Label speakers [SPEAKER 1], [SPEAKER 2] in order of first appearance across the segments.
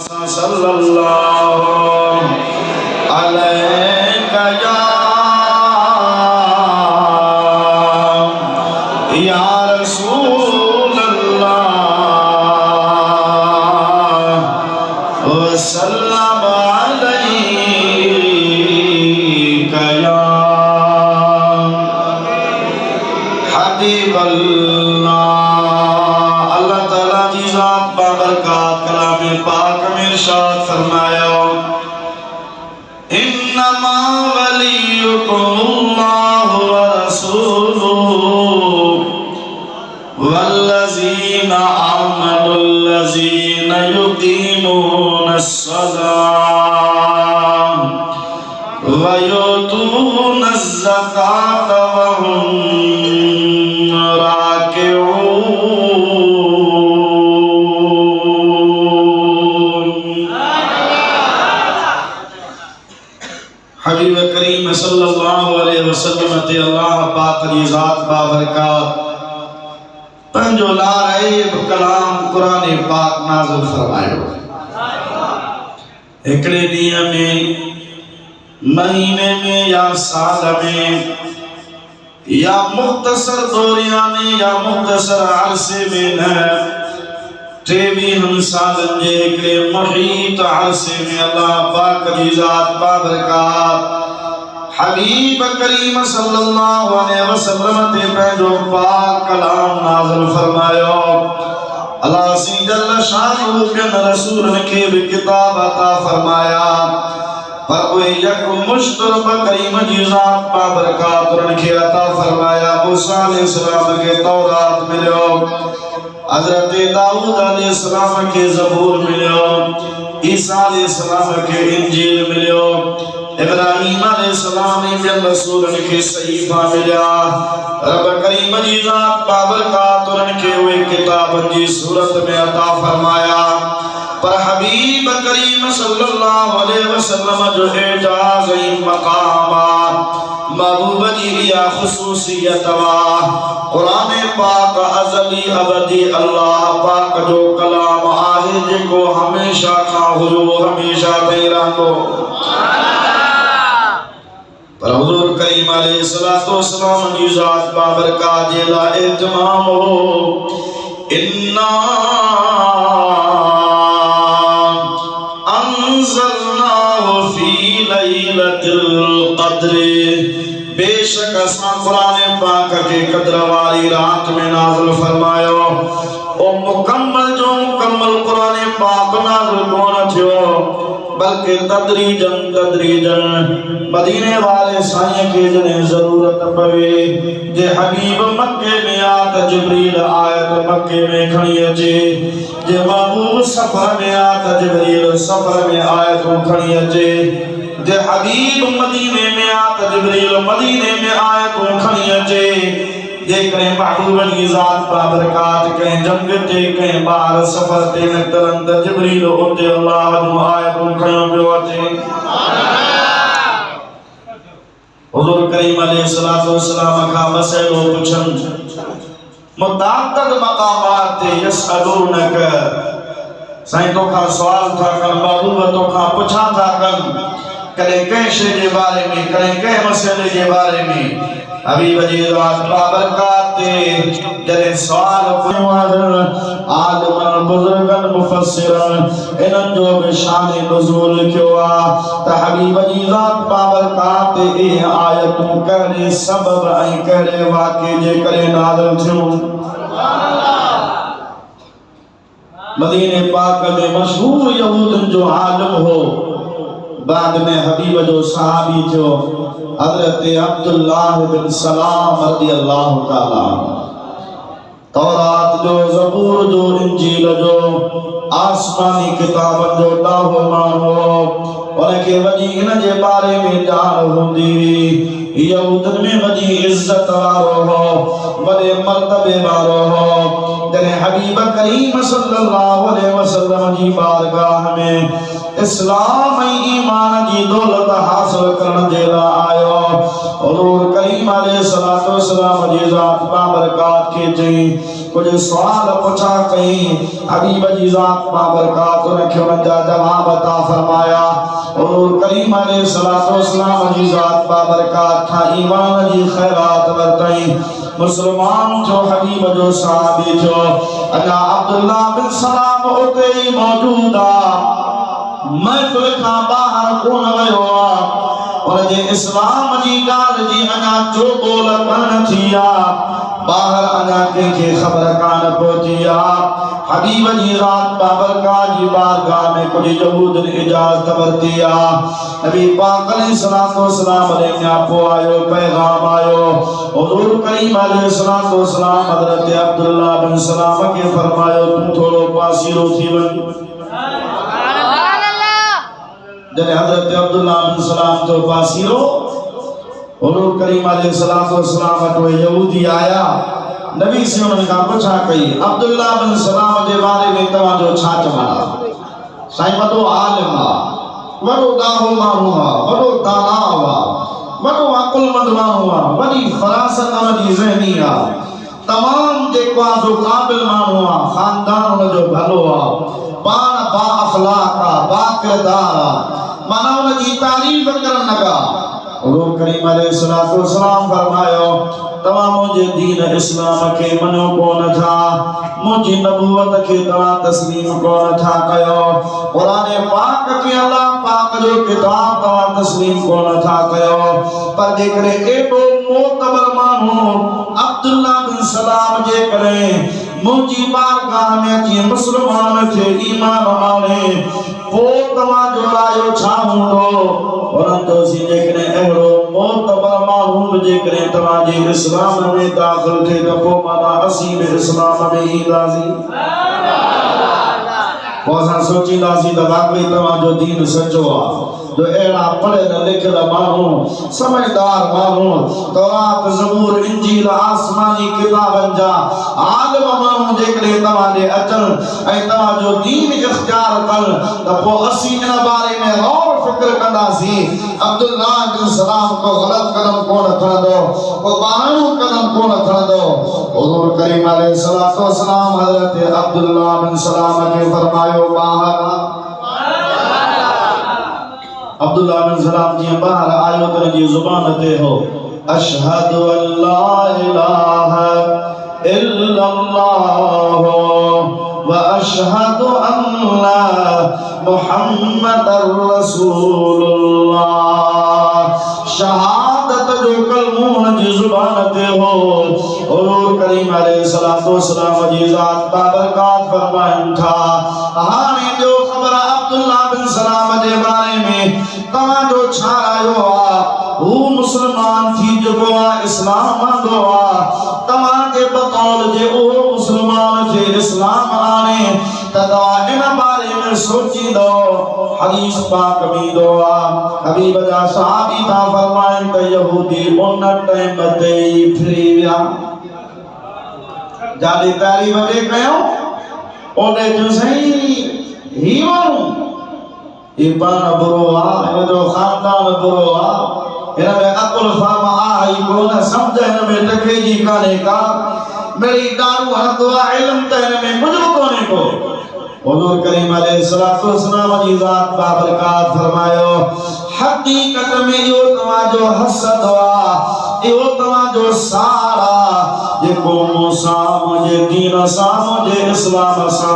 [SPEAKER 1] सल्लल्लाहु अलैका या रसूल अल्लाह वसल्लम अलैका या हबीब अल्लाह। अल्लाह ताला की ज़ात बाबरकात कलाम पाक में इरशाद फरमाया इन्नमा वलियुकुमुल्लाहु व रसूलुहु वल्लज़ीना आमनुल्लज़ीना युक़ीमूनस्सलात व युतूनज़्ज़कात व हुम हबीब करीम सल्लल्लाहु अलैहि वसल्लम ते अल्लाह पाक जी ज़ात बाबरकात पंजो लारैब कलाम कुरान पाक नाज़िल फरमायो। एकड़े ॾींहं में महीने में या साल में या मुख्तसर दौरियाने या मुख्तसर अरसे में न 23 सालन जे एकड़े मुहीत अरसे में अल्लाह पाक जी ज़ात बाबरकात हबीब करीम सल्लल्लाहु अलैहि वसल्लम ते पंहिंजो पाक कलाम नाज़िल फरमायो। अल्लाह सी जल्ल शानुहु के रसूलन खे भी किताब अता फरमाया पर कोई यक मुश्तरब करीम जी ज़ात बाबरकात उन्हनि खे अता फरमाया। मूसा अलैहिस्सलाम के तौरात मिलियो, हज़रत दाऊद अलैहिस्सलाम के ज़बूर मिलियो, ईसा अलैहिस्सलाम के इंजील मिलियो, इब्राहीम अलैहिस्सलाम के रसूलन के सहीफ़ा मिलिया। रब करीम जी ज़ात बाबरकात उन्हनि खे उहे किताबनि जी सूरत में अता फरमाया पर हबीब करीम सल्लल्लाहु अलैहि वसल्लम जो एजाज़ ऐं मक़ामात महबूब जी या ख़ुसूसियत वा कुरान पाक अज़ली अबदी अल्लाह पाक जो कलाम आहे जेको हमेशा खां हुयो हमेशा ताईं रहंदो। पर हुज़ूर करीम अलैहिस्सलातु वस्सलाम जी ज़ात बाबरकात जे लाइ इत्माम हो इन्ना अंज़लनाहु फी लैलतिल क़द्र बेशक असां कुरान पाक के कद्र वाली रात में नाज़िल फरमायो। ओ मुकम्मल जो मुकम्मल कुरान पाक नाज़िल कोन थियो बल्कि तदरीजन मदीने वाले साईं के जने जरूरत पवे जे हबीब मक्के में आत जिब्रील आयत मक्के में खणी अचे, जे महबूब सफर में आत जिब्रील सफर में आयत खणी अचे, जे हबीब मदीने में आत जिब्रील मदीने में आयत खणी अचे। जे करे महबूब की ज़ात बाबरकात कहीं जंग ते कहीं बाहर सफर ते निकतन त जिब्रील उते अल्लाह जो आयत खयो पियो अचे। हुज़ूर करीम अलैहिस्सलातु वस्सलाम का मसइलो पुछन मुतअद्दिद मक़ामात ते यसअलूनक साईं तो का सवाल था कर महबूब तो का पुछा था कर कदे कंहिं शइ जे बारे में कदे कंहिं मसइले जे बारे में हबीब जी ज़ात बाबरकात ते जॾहिं सवाल कयो आलिमन बुज़ुर्गन मुफ़स्सिरन इन्हनि जो बि शान नुज़ूल लिखियो आहे त हबीब जी ज़ात बाबरकात ते इहे आयतूं कहिड़े सबब ऐं कहिड़े वाक़े जे करे नाज़िल थियूं। मदीने पाक में मशहूर यहूदन जो आलिम हो बाद में हबीब जो सहाबी थियो हज़रत अब्दुल्लाह बिन सलाम रज़ियल्लाहु ताला। तौरात जो ज़बूर जो इंजील जो आसमानी किताबन जो लाहो मानो उनके वजी इन जे बारे में ॼाण हूंदी यहूदन में वजी इज्जत वारो हो वॾे मर्तबे वारो हो। जॾहिं हबीब करीम सल्लल्लाहु अलैहि वसल्लम जी बारगाह में इस्लाम ऐं ईमान जी दौलत हासिल करण जे लाइ आयो हुज़ूर करीम अलैहिस्सलातु वस्सलाम जी ज़ात बाबरकात के चई कुछ सवाल पूछा कहीं हबीब जी ज़ात बाबरकात ने क्यों न जवाब अता फरमाया और करीम अलैहिस्सलातु वस्सलाम जी ज़ात बाबरकात था ईमान जी खैरात वरतई मुसलमान जो हबीब जो सहाबी जो अना अब्दुल्ला बिन सलाम उते ही मौजूदा महफिल का बाहर कोन वयो और जे इस्लाम जी गाल जी अना जो बोल कन थिया बाहर अना के खबर कान पहुंचिया हबीब जी रात बाबरकात जी बारगाह में कुछ यहूद ने इजाजत वरतिया नबी पाक अलैहिस्सलातु वस्सलाम ने आपो आयो पैगाम आयो हुजूर करीम अलैहिस्सलातु वस्सलाम हजरत अब्दुल्ला बिन सलाम के फरमायो तू थोड़ो पासीरो थी वन जने हजरत अब्दुल्ला बिन सलाम तो पासीरो हुजूर करीम अलैहिस्सलातु वस्सलाम तो यहूदी आया नबी से उन्होंने कहा पूछा कही अब्दुल्ला बिन सलाम के बारे में तवा जो छा चवंदा साईं वडो आलिम वडो दाहो माण्हू वडो दाना वडो अकुलमंद माण्हू वडी फरासत वडी ज़हनी तमाम जेको जो काबिल माण्हू खानदान उन जो भलो पान बा अखलाक बा किरदार माना उन जी तारीफ करन लगा हुजूर करीम अलैहिस्सलातु वस्सलाम फरमायो तवा मुझे दीन इस्लाम के मनो कोन था मुझे नबूवत के तवा तस्लीम कोन था कयो कुरान पाक के अल्लाह पाक जो किताब तवा तस्लीम कोन था कयो पर जेकरे एडो मोतबर मानो अब्दुल्ला बिन सलाम जे करे मुझी बारगाह में जी मुसलमान थे ईमान आने पो तवा जो लायो छा हुंदो परंतु सी जेकरे एडो मोतबर मानो जेकरे तवा जे इस्लाम में दाखिल थे तो पो माना असी में इस्लाम में ही राजी पोसा सोची लासी तो वाकई तवा जो दीन सचो जो एड़ा पढ़े न लिखल मानू समझदार मानू तौरात ज़बूर इंजील आसमानी किताबन जा आलिम मानू जेकरे तवा दे अचन ऐ तवा जो दीन इख्तियार कर त पो असी इन बारे में गौर फिक्र कंदासी अब्दुल्ला बिन सलाम को गलत कदम कोन खणदो को बानू कदम कोन खणदो हुजूर करीम अलैहिस्सलातु वस्सलाम हजरत अब्दुल्ला बिन सलाम ने फरमायो बाहर अब्दुल्ला बिन सलाम जी बाहर आयो तो जी जुबान ते हो अशहदु अल्ला इलाहा इल्लल्लाह व अशहदु अन्ना मुहम्मदर रसूलुल्लाह शहादत जो कलमों जी जुबान ते हो हुजूर करीम अलैहिस्सलातु वस्सलाम जी ज़ात बाबरकात फरमाइन था हाने जो खबर अब्दुल्ला बिन सलाम जे बारे में तवा जो छायो हु मुसलमान थी जो इस्लाम आंदो तवा के बतौल जे ओ मुसलमान थे इस्लाम आने तवा इन बारे में सोची दो हदीस पाक में दो हबीब जा सहाबी था फरमाइन त यहूदी उन टाइम ते फ्री विया जादी तारीफ वे कयो ओडे जो सही ही मानू इबान बुरोवा इन जो खानदान बुरोवा इन में अकुल फाम आई कोन समझ इन में टके जी काने का मेरी दारू हदवा इल्म त इन में कुछ कोने को हुजूर करीम अलैहिस्सलातु वस्सलाम जी ज़ात बाबरकात फरमायो हकीकत में यो तवा जो हसद यो तवा जो सारा जे को मूसा मुझे दीन सा मुझे इस्लाम सा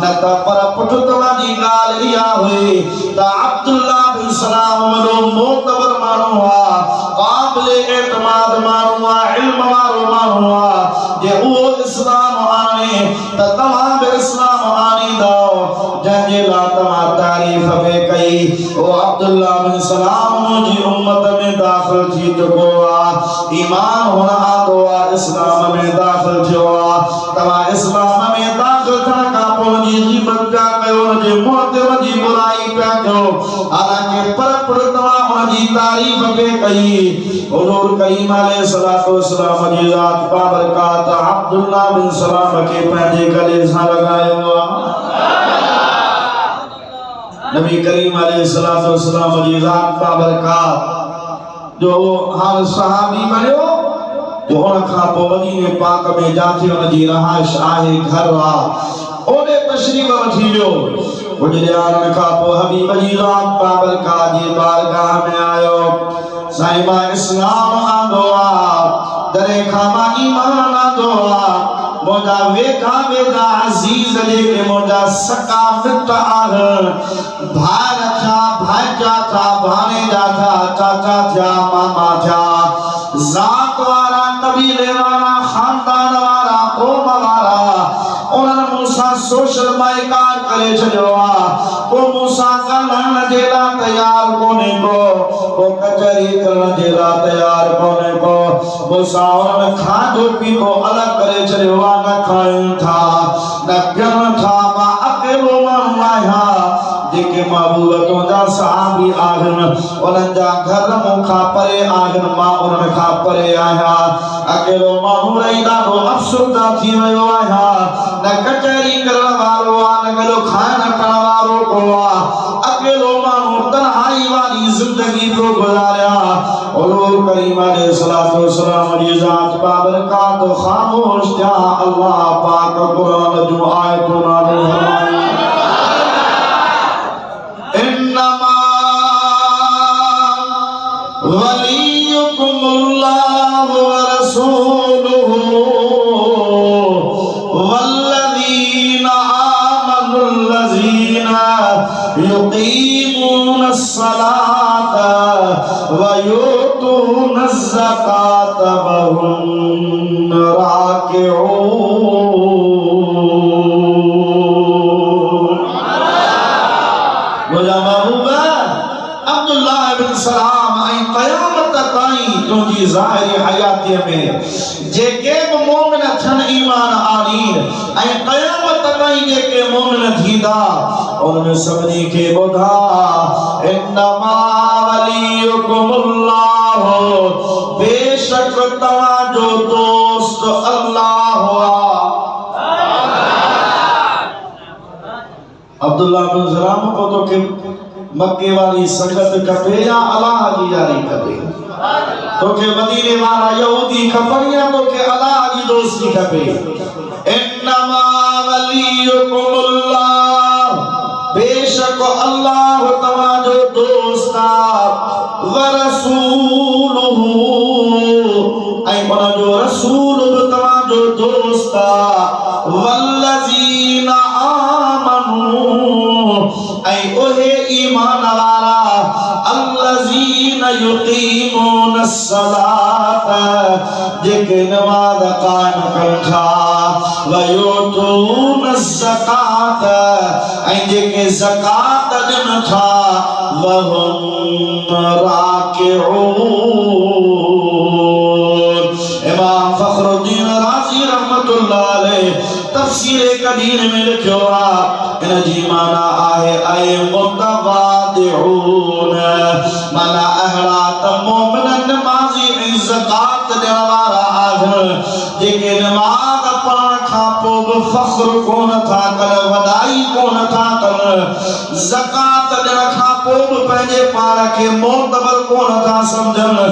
[SPEAKER 1] न त पर पुठ तवा जी गाल इया हुई त अब्दुल्ला बिन सलाम वडो मोतबर मानू काबिल एतमाद मानू इल्म वारो मानू जे वो इस्लाम आने त तवा बे इस्लाम आनी दो जंजे ला तवा तारीफ बे कई ओ अब्दुल्ला बिन सलाम मुझी उम्मत में दाखिल थी चुको ईमान होना दो इस्लाम में दाखिल थियो तवा इस्लाम में दाखिल थन का पोजी गिबत का कयो जे मोहतम जी बुराई पे कयो हालांकि पर तवा उनजी तारीफ बे कई हुजूर करीम अलैहिस्सलातु वस्सलाम जी ज़ात बाबरकात अब्दुल्ला बिन सलाम के पंहिंजे गले सां लगायो नबी करीम अलैहिस्सलातु वस्सलाम जी ज़ात बाबरकात जो हाल सहाबी बनियो जो उन खां पोइ मदीने पाक में जाथे उन जी रहाइश आहे घर आहे ओॾे तशरीफ़ वठी वियो कुझु ॾियारनि खां पोइ हबीब जी ज़ात बाबरकात जी बारगाह में आयो साईं मां इस्लाम आंदो आहे दरे खां मां ईमान आंदो आहे मोजा वेठा वेठा अजीज जेके मोजा सका मिट आहिनि भाइर थिया भाइजा थिया भाणेजा थिया चाचा थिया मामा थिया ज़ात वारा कबीले वारा खानदान वारा क़ौम वारा उन्हनि मूंसां सोशल बाइकाट करे छॾियो आहे को मूंसां ॻाल्हाइण जे लाइ तयार कोन्हे को कचहरी करण जे लाइ तयार कोन्हे को मूंसां उन्हनि खाधो पीतो अलॻि करे छॾियो आहे न खाइनि था न पीअनि था मां अकेलो माण्हू आहियां जेके महबूब तुंहिंजा सहाबी आहिनि उन्हनि जा घर मूंखां परे आहिनि मां उन्हनि खां परे आहियां अकेलो माण्हू रही ॾाढो अफ़सोदा थी वियो आहियां न कचहरी करण वारो आहे न गॾो खाइण करण वारो को आहे अकेलो माण्हू तन्हाई वारी ज़िंदगी पियो गुज़ारिया हुज़ूर करीम अलैहिस्सलातु वस्सलाम जी ज़ात बाबरकात ख़ामोश थिया अल्लाह पाक क़ुरान जूं आयतूं नाज़िल फरमायूं इन्नमा वलियुकुमुल्लाहु व रसूलुहु वल्लज़ीना आमनुल्लज़ीना युक़ीमूनस सलाता व युतूनज़ ज़काता व हुम राकिऊन बोला महबूबा अब्दुल्लाह इब्न सलाम ऐं क़यामत ताईं तुंहिंजी ज़ाहिरी हयातीअ में जेके बि मोमिन थियनि ईमान आणीन ऐं क़यामत ताईं जेके मोमिन थींदा उनमें सभिनी खे ॿुधा इन्नमा वलियुकुमुल्लाह बेशक तव्हांजो दोस्त अल्लाह अब्दुल्लाह बिन सलाम को तो के मक्के वाली संगत कपे या अल्लाह जी यारी कपे तो के मदीने वाला यहूदी खपन या तो के अल्लाह जी दोस्ती कपे इन्नमा वलियुकुमुल्लाह बेशक अल्लाह तवाजो दोस्ता व रसूलुहु ऐ जो रसूल तवाजो दोस्ता वल्लज़ीना ऐ ओहे ईमान वाला अल्लज़ीना युक़ीमूनस सलाता जेके नमाज कायम कनि था व युतूनज़ ज़काता ऐं जेके ज़कात ॾियनि था व हुम राकिऊन इमाम फ़खरुद्दीन राज़ी रहमतुल्लाह अलैह तफसीर कबीर में लिखियो आहे इन जी माना आहे ऐ मुतवादिऊन माना अहड़ा त मोमिन नमाज़ी ऐं ज़कात ॾियण वारा आहिनि जेके नमाज़ पढ़ण खां पोइ बि फ़ख्र कोन था कनि वॾाई कोन था कनि ज़कात ॾियण खां पोइ बि पंहिंजे पाण खे मोतबर कोन था सम्झनि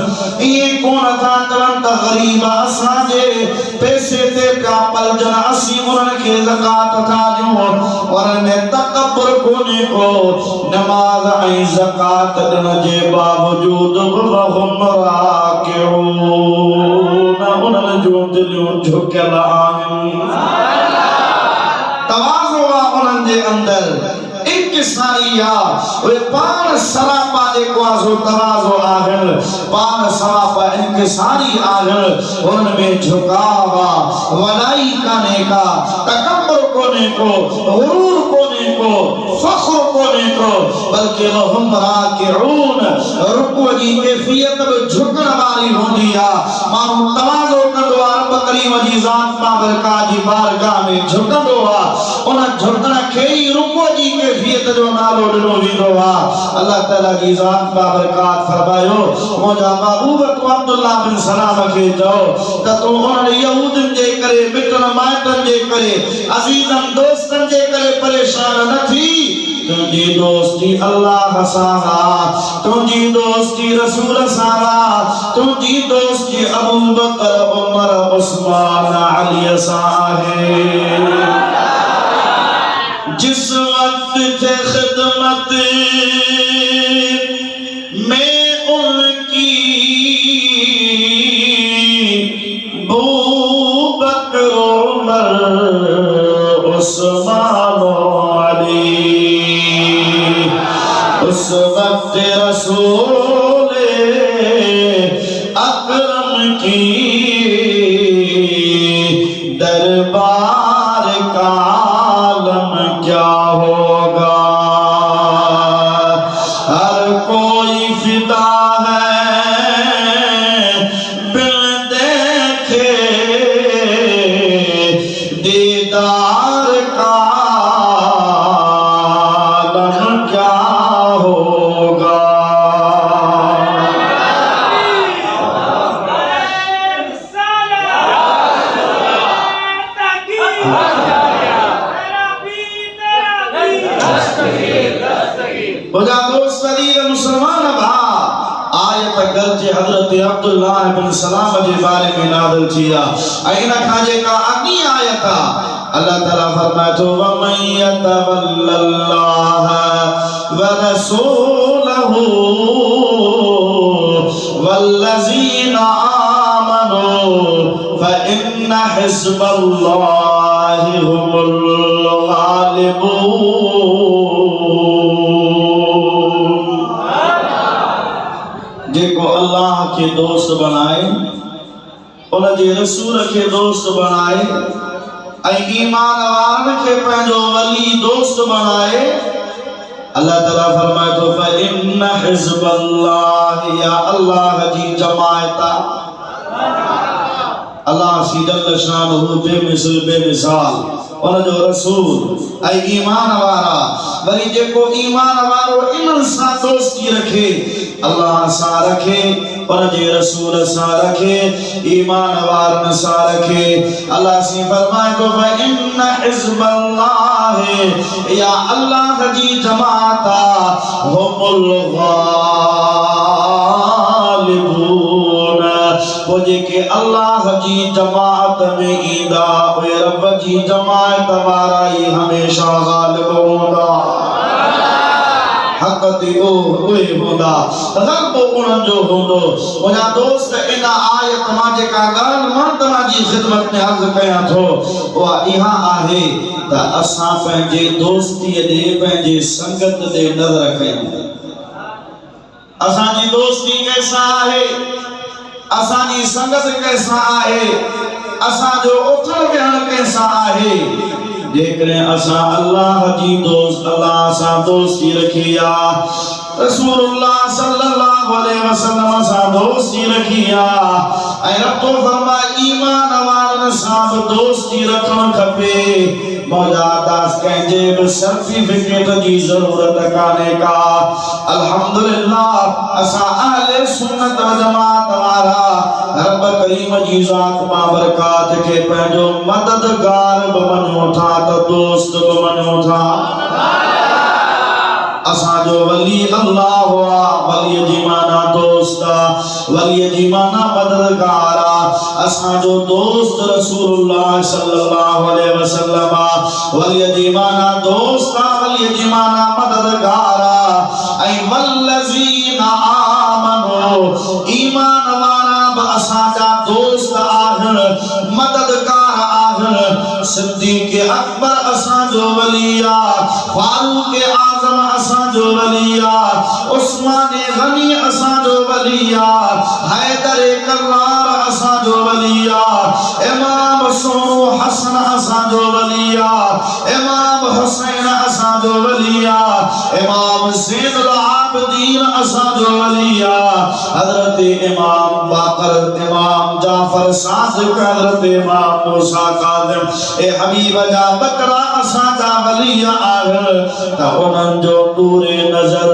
[SPEAKER 1] ईअं कोन था चवनि त ग़रीब असांजे पैसे ते पिया पलजनि असीं उन्हनि खे ज़कात था ॾियूं उन्हनि में तकब्बुर कोन्हे को नमाज़ ऐं ज़कात ॾियण जे बावजूद बि वहुम राकिऊन उन्हनि जूं दिलियूं झुकियल आहिनि तवाज़ो आहे उन्हनि जे अंदरि इंकिसारी आहे उहे पाण सरापा जेको आहे सो तवाज़ो आहिनि पाण सरापा इंकिसारी आहिनि उन्हनि में झुकाव आहे वॾाई कान्हे का तकब्बुर कोन्हे को गुरूर कोन्हे को फ़ख्र कोन्हे को बल्कि वहुम राकिऊन रुकूअ जी कैफियत बि झुकण वारी हूंदी आहे माण्हू तवाज़ो कंदो आहे रब करीम जी ज़ात बाबरकात जी बारगाह में झुकंदो आ उन झुकण खे ई रुको जी कैफियत जो नालो ॾिनो वेंदो आ। अल्लाह ताला जी ज़ात बाबरकात फरमायो मुंहिंजा महबूब तू अब्दुल्लाह बिन सलाम खे चओ त तू उन यहूदन जे करे मिटन माइटन जे करे अजीजन दोस्तन जे करे परेशान न थी। तुझी दोस्ती अल्लाह सां, तुझी दोस्ती रसूल सां, तुझी दोस्ती अबू बकर उमर उस्मान अली सां है। जिस वक्त थे खिदमत में उनकी अबू बकर उमर उस्मान अली, उस वक्त रसूल अकरम की दरबार का आलम क्या होगा। हर कोई फिदा है बिन देखे दीदार का आलम क्या होगा। दोस्त मुसलमान भा आयत गर्ज हजरत अब्दुल्लाह बिन सलाम जे बारे में नाज़िल थिया। इन खां जेका अॻी आयत अल्लाह ताला फरमाए थो वमन यतवल्लल्लाह व रसूलहू वल्लज़ीना आमनू फइन्न हिज़्बल्लाहि हुमुल गालिबून। जेको अल्लाह के दोस्त बनाए उन जे रसूल के दोस्त बनाए ईमान वारन के पंहिंजो वली दोस्त बनाए अल्लाह ताला फरमाए तो फइन्न हिज़्बल्लाह या अल्लाह जी जमायत अल्लाह सी जल शानहू बेमिसल बेमिसाल उन जो रसूल ईमान वारा वरी जेको ईमान वारो इन्हनि सां दोस्ती रखे अल्लाह सां रखे उन जे रसूल सां रखे ईमान वारन सां रखे अल्लाह सी फरमाए तो फइन्न हिज़्बल्लाह या अल्लाह जी जमात हुमुल गालिबून। वो जेके अल्लाह जी जमात में ईंदा उहे रब जी जमात वारा ही हमेशा गालिब हूंदा। हक़ ते उहे हूंदा, रब उन्हनि जो हूंदो। मुंहिंजा दोस्त इन आयत मां जेका ॻाल्हि मां तव्हां जी ख़िदमत में अर्ज़ कयां थो उहा इहा आहे त असां पंहिंजे दोस्तीअ ॾे पंहिंजे संगत ॾे नज़र कयूं। असांजी दोस्ती कैसा आहे, असांजी संगत कैसा आहे, असांजो उथण विहण कैसा आहे। जेकॾहिं असां अल्लाह जी दोस्त अल्लाह सां दोस्ती रखी आहे रसूलुल्लाह सल्लल्लाहु अलैहि वसल्लम सां दोस्ती रखी आहे ऐं रब तो फरमाए ईमान वारनि सां बि दोस्ती रखणु खपे। मौला दास कंहिंजे बि सर्टिफिकेट जी ज़रूरत कान्हे का। अल्हम्दुलिल्लाह असां अहले सुन्नत व जमात वारा रब करीम जी ज़ात बाबरकात खे पंहिंजो मददगार बि मञो था त दोस्त बि मञो था। असांजो वली अल्लाह हुआ, वली जी माना दोस्त, वली जी माना मददगार। असांजो दोस्त रसूलुल्लाह सल्लल्लाहु अलैहि वसल्लम, वली जी माना दोस्त, वली जी माना मददगार। ऐं वल्लज़ीना आमनू ईमान वारा बि असांजा दोस्त आहिनि, मददगार आहिनि। सिद्दीक़ अकबर असांजो वली आहे, फारूक आज़म असांजो वली आहे, उस्मान गनी असांजो वली आहे, हैदर करार असांजो वली आहे, इमाम सोनू हसन असांजो वली आहे, इमाम हुसैन असांजो वलिया, इमाम ज़ैनुल आबिदीन असांजो वलिया, हजरत इमाम बाकर, इमाम जाफर सादिक, हजरत इमाम मूसा काज़िम, ए हबीब जा बकरा असांजा वलिया आहिनि त उन्हनि जो नूरे नज़र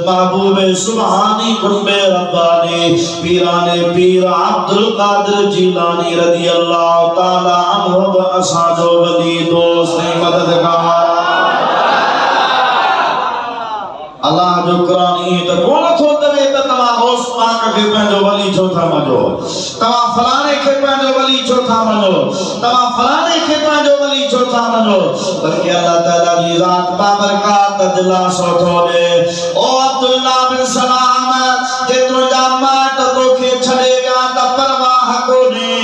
[SPEAKER 1] महबूब सुभानी कुंबे रब्बानी पीराने पीर अब्दुल कादिर जीलानी रज़ी अल्लाह ताला अन्हु असांजो वली दोस्त मददगार। अल्लाह जो कुरान ई त कोन थो दवे त तवा होस पाक के पंहिंजो वली छो था मञो, तवा फलाणे खे पंहिंजो वली छो था मञो, तवा फलाणे खे पंहिंजो वली छो था मञो, बल्कि अल्लाह ताला जी ज़ात बाबरकात दिलासो थो दे। ओ अब्दुल्ला बिन सलाम जे तुंहिंजा माट तोखे छॾे विया त परवाह कोन्हे,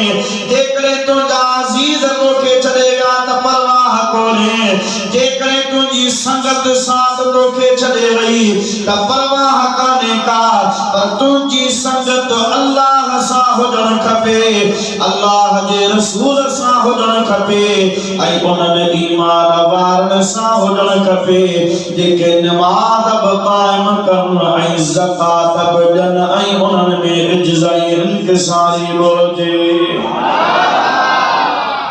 [SPEAKER 1] जेकॾहिं तुंहिंजा अज़ीज़ तोखे छॾे विया त परवाह कोन्हे, जेकॾहिं तुंहिंजी संगत साथ तोखे छॾे वई त परवाह कान्हे का, पर तुंहिंजी संगत अल्लाह सां हुजणु खपे, अल्लाह जे रसूल सां हुजणु खपे, ऐं उन्हनि ईमान वारनि सां हुजणु खपे जेके नमाज़ बि क़ाइम कनि ऐं ज़कात बि ॾियनि ऐं उन्हनि में इज्ज़त ऐं इंकिसारी बि हुजे।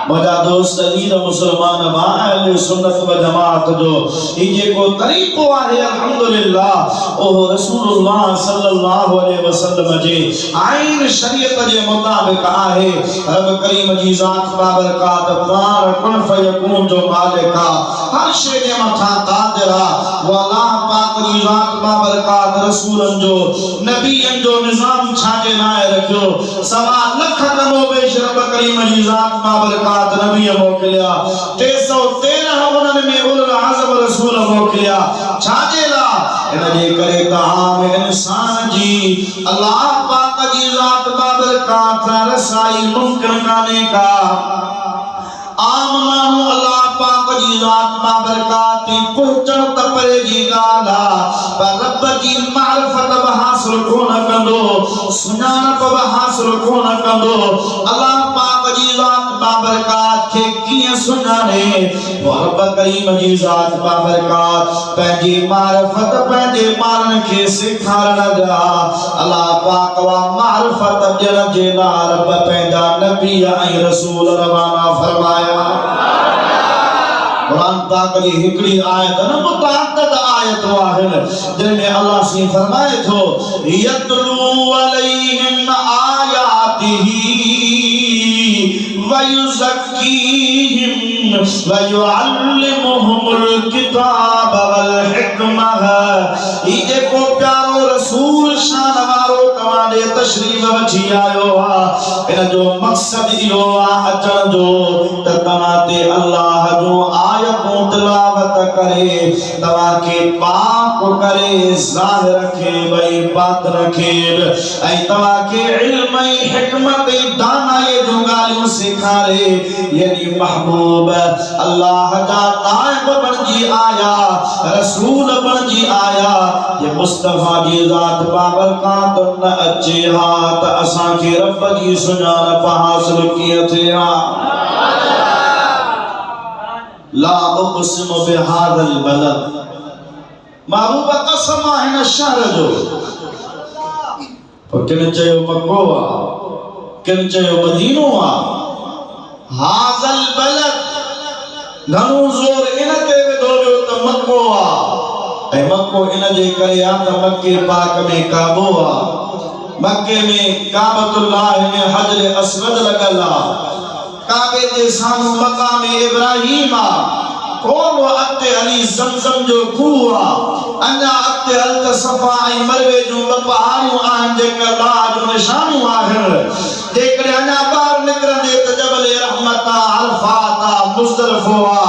[SPEAKER 1] मुझा दोस्त अजीज मुसलमान मां अहले सुन्नत व जमात जो ये को तरीको आहे अल्हम्दुलिल्लाह ओ रसूलुल्लाह सल्लल्लाहु अलैहि वसल्लम जे आइन शरीयत जे मुताबिक आहे। रब करीम जी ज़ात बाबरकात पार कुन फयकून जो मालिक आ, हर शे जे मथा कादिर आ, वो अल्लाह पाक जी ज़ात बाबरकात रसूलन जो नबियन जो निजाम छाजे लाए रखियो, सवा लख कमो बेश रब करीम जी ज़ात बाबरकात नबी मोकलिया, 313 उन्हनि में उलुल आज़म रसूल मोकलिया, छाजे ला इन जे करे त आम इंसान जी अल्लाह पाक जी ज़ात बाबरकात रसाई मुमकिन काने का। आम मानू अल्लाह पाक जी ज़ात बाबरकात पहुंचण त परे जी ॻाल्हि आ, पर रब जी मारिफत बि हासिल कोन कंदो, सुञाणप बि हासिल कोन कंदो। अल्लाह पाक जी ज़ात बाबरकात खे कीअं सुञाणे, रब करीम जी ज़ात बाबरकात पंहिंजी मारिफत पंहिंजे ॿारनि खे सेखारण जा, अल्लाह पाक वा मारिफत ॾियण जे लाइ रब पंहिंजा नबी ऐं रसूल रवाना फरमाया। कुरान पाक जी हिकड़ी आयत न मुतअद्दिद आयत आहिनि जिनमें अल्लाह से फरमाए थो यतलू अलैहिम आयातिही व युज़क्कीहिम व युअल्लिमुहुमुल किताब वल हिकमह। ई जेको प्यारो रसूल शान वारो तव्हां ॾे तशरीफ़ वठी आयो आहे, इन जो मक़सद इहो आहे अचण जो त तव्हां ते अल्लाह जो आयतूं तिलावत करे, तव्हां खे पाक करे, ज़ाहिर खे भई बातिन खे, ऐं तव्हां खे इल्म ऐं हिकमत ऐं दानाई जूं ॻाल्हियूं सेखारे। यानी महबूब अल्लाह जा नाइब बणिजी आया, रसूल बणिजी आया, ये मुस्तफा जी ज़ात बाबरकात न अचे हा त असां खे रब जी सुञाणप हासिल कीअं थे हा। ला उक़सिमु बिहाज़ल बलद, महबूब कसम आहे हिन शहर जो, पर किन चयो मक्को आ, किन चयो मदीनो आ। हाज़ल बलद घणो ज़ोर इन ते विधो वियो त मक्को आ, ऐं मक्को इन जे करे आ त मक्के पाक में काबो आ, मक्के में काबतुल्लाह में हजर अस्वद लगल आ, काबे जे साम्हूं मकाम इब्राहिम आ, कोन अॻिते हली ज़मज़म जो खूह आ, अञा अॻिते हल त सफ़ा ऐं मरवे जूं ॿ पहाड़ियूं आहिनि जेके अल्लाह जूं निशानियूं आहिनि। जेकॾहिं अञा ॿाहिरि निकिरंदे त जबल रहमत आ, अरफात आ, मुज़दलिफ़ो आ,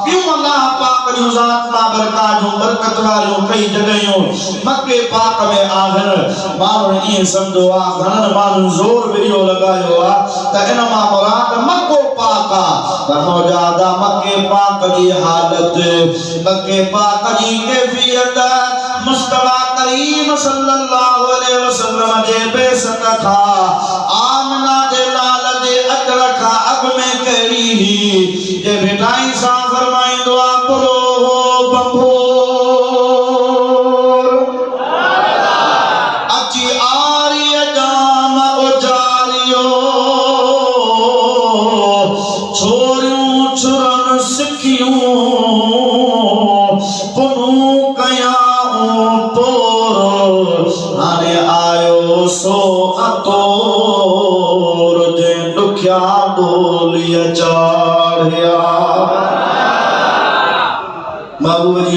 [SPEAKER 1] ॿियूं अल्लाह पाक जूं ज़ात बाबरकात जूं बरकत वारियूं कई जॻहियूं मके पाक में आहिनि। माण्हुनि ईअं सम्झो आहे, घणनि माण्हुनि ज़ोर बि इहो लॻायो आहे त इन मां मुराद मको पाक आ, पर मौजूदा मके पाक जी हालत, मके पाक जी कैफियत मुस्तफा करीम सल्लल्लाहु अलैहि वसल्लम जे बेसत खां आमना जे लाल जे अजर खां अॻ में कहिड़ी ही जे भिटाई सां फरमाईंदो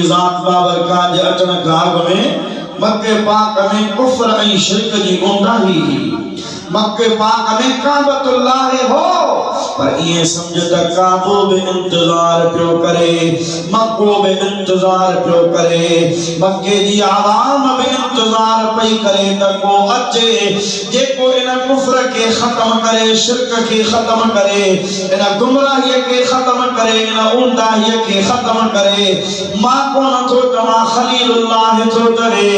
[SPEAKER 1] ज़ात बाबरकात जे अचण खां अॻु में मक्के पाक में कुफ्र ऐं शिरक जी ऊंदाही मक्के पाक में काबतुल्लाह हो पर ये समझ त काबो बि इंतजार पियो करे मक्को बि इंतजार पियो करे मक्के जी आवाम बि इंतजार पई करे त को अचे जेको इन कुफ्र के खत्म करे शिरक के खत्म करे इन गुमराही के खत्म करे इन ऊंदाही के खत्म करे मां को न थो चवा खलीलुल्लाह थो करे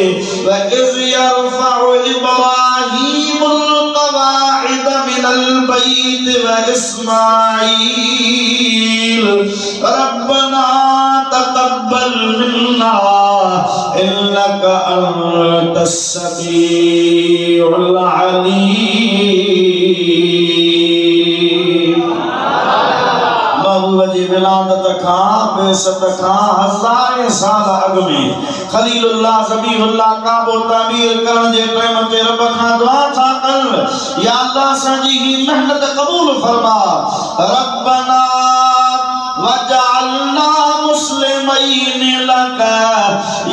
[SPEAKER 1] व इज़ यरफउ इब्राहीमुल قواعد من البيت وإسماعيل ربنا تقبل منا إنك أنت السميع العليم महबूब जी विलादत खां बेसत खां हज़ारे साल अॻु में खलीलुल्लाह ज़बीहुल्लाह काबो तामीर करण जे टाइम ते रब खां दुआ था कन या अल्लाह असांजी ही मेहनत क़बूल फरमा रब्बना वजअलना मुस्लिमैन लक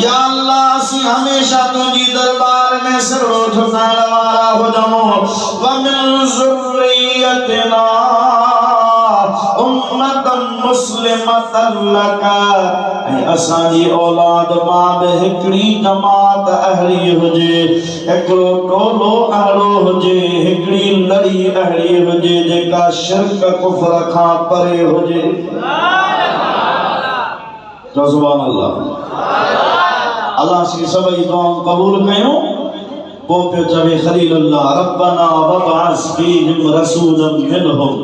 [SPEAKER 1] या अल्लाह असीं हमेशा तुंहिंजी दरबार में सिरो झुकाइण वारा हुजऊं व मिन ज़ुर्रियतिना उम्मतन मुस्लिमतन लक असांजी औलाद मां बि हिकड़ी जमात अहली हुजे हिकड़ो टोलो अहड़ो हुजे हिकड़ी लड़ी अहड़ी हुजे जेका शिरक कुफ्र खां परे हुजे सुभान अल्लाह अल्लाह सी सभई दुआऊं क़बूल कयूं पो पियो चवे खलीलुल्लाह रब्बना वबअस फीहिम रसूलन मिनहुम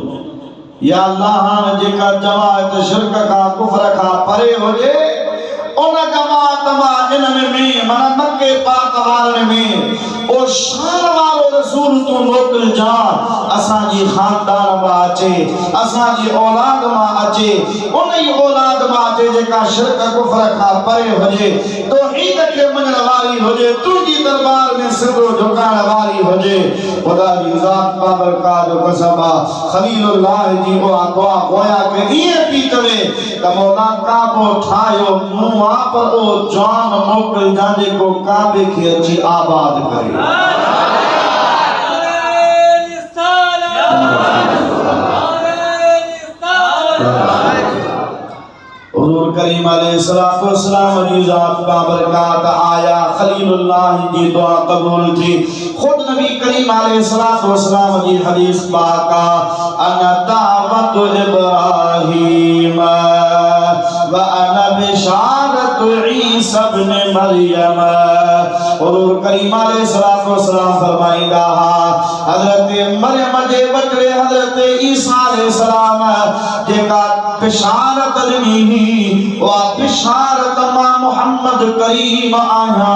[SPEAKER 1] या अल्लाह हां जेका जमात शिरक का कुफ्र का परे होजे उन जमात मां इन में माना मक्के पाक वारन में ओ शान वारो रसूल तू मोकल जा असा जी खानदान मां अचे असा जी औलाद मां अचे उन ही औलाद मां अचे जेका शिरक कुफ्र का परे होजे तौहीद के मञण वारी होजे तुंहिंजी दरबार में सिर झुकाइण वारी होजे खुदा जी ज़ात बाबरकात जो कसम खलीलुल्लाह जी वो दुआ गोया के ये पी करे त मौला काबो ठायो मुआ पर ओ जान मोकल जाने को काबे के अची आबाद करे हुजूर करीम अलैहिस्सलातु वस्सलाम जी ज़ात बाबरकात आया खलीलुल्लाह जी दुआ कबूल थी खुद नबी करीम अलैहिस्सलातु वस्सलाम जी हदीस पाक अना दावत इब्राहीम व अना बिशारत ईसा इब्न मरियम हुजूर करीम अलैहिस्सलातु वस्सलाम फरमाइंदा हजरत मरियम जे बकरे हजरत ईसा अलैहिस्सलाम जेका बिशारत दी वा बिशारत मां मोहम्मद करीम आया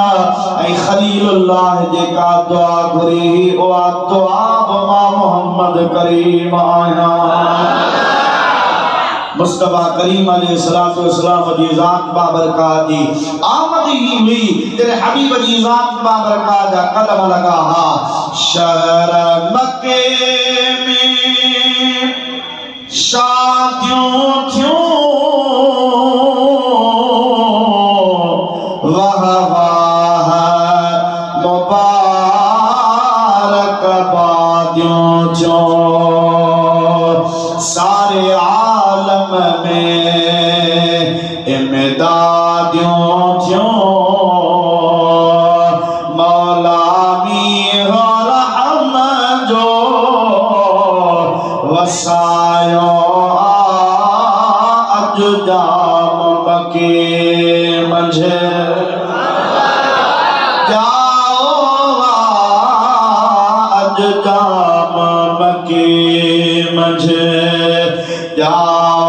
[SPEAKER 1] ऐ खलीलुल्लाह जेका दुआ घुरी वा दुआ मां मोहम्मद करीम आया मुस्तफा करीम अलैहिस्सलातु वस्सलाम जी ज़ात बाबरकात जी आमद ही हुई तेरे हबीब जी ज़ात बाबरकात जा कदम लगा हा शहर मक्के में शादियों थ्यों वाह वाह मुबारक बादियों थ्यों सारे आलम में इमदादियों थ्यों मौला मी रहम जो वसायो अजदाम मके मंझे जाओ अजदाम मके मंझे जाओ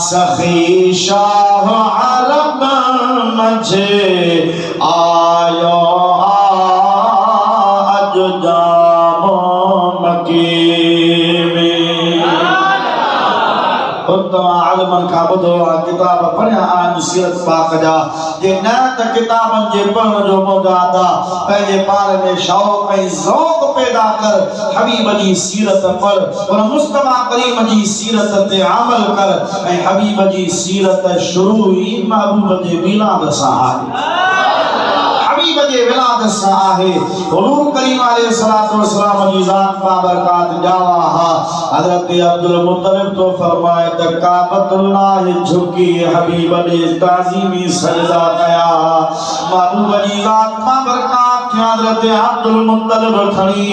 [SPEAKER 1] सखी शाह अरब मंझे आयो अजदाम मके में तवा आलमन का बुधो किताब पढ़िया आन सीरत पाक जा जे न त किताबन जे पढ़न जो मौजादा पंहिंजे पार में शौक़ ऐं ज़ौक़ पैदा कर हबीब जी सीरत पढ़ और मुस्तफा करीम जी सीरत ते अमल कर ऐं हबीब जी सीरत शुरू ही महबूब जे मिलाद सां आहे हबीब जे विलादत सां आहे हुजूर करीम अलैहिस्सलातु वस्सलाम जी ज़ात बाबरकात जावा हा हज़रत अब्दुल मुत्तलिब तो फरमाए त काबतुल्लाह झुकी हबीब ने ताज़ीमी सजदा कया महबूब जी ज़ात बाबरकात हज़रत अब्दुल मुत्तलिब खणी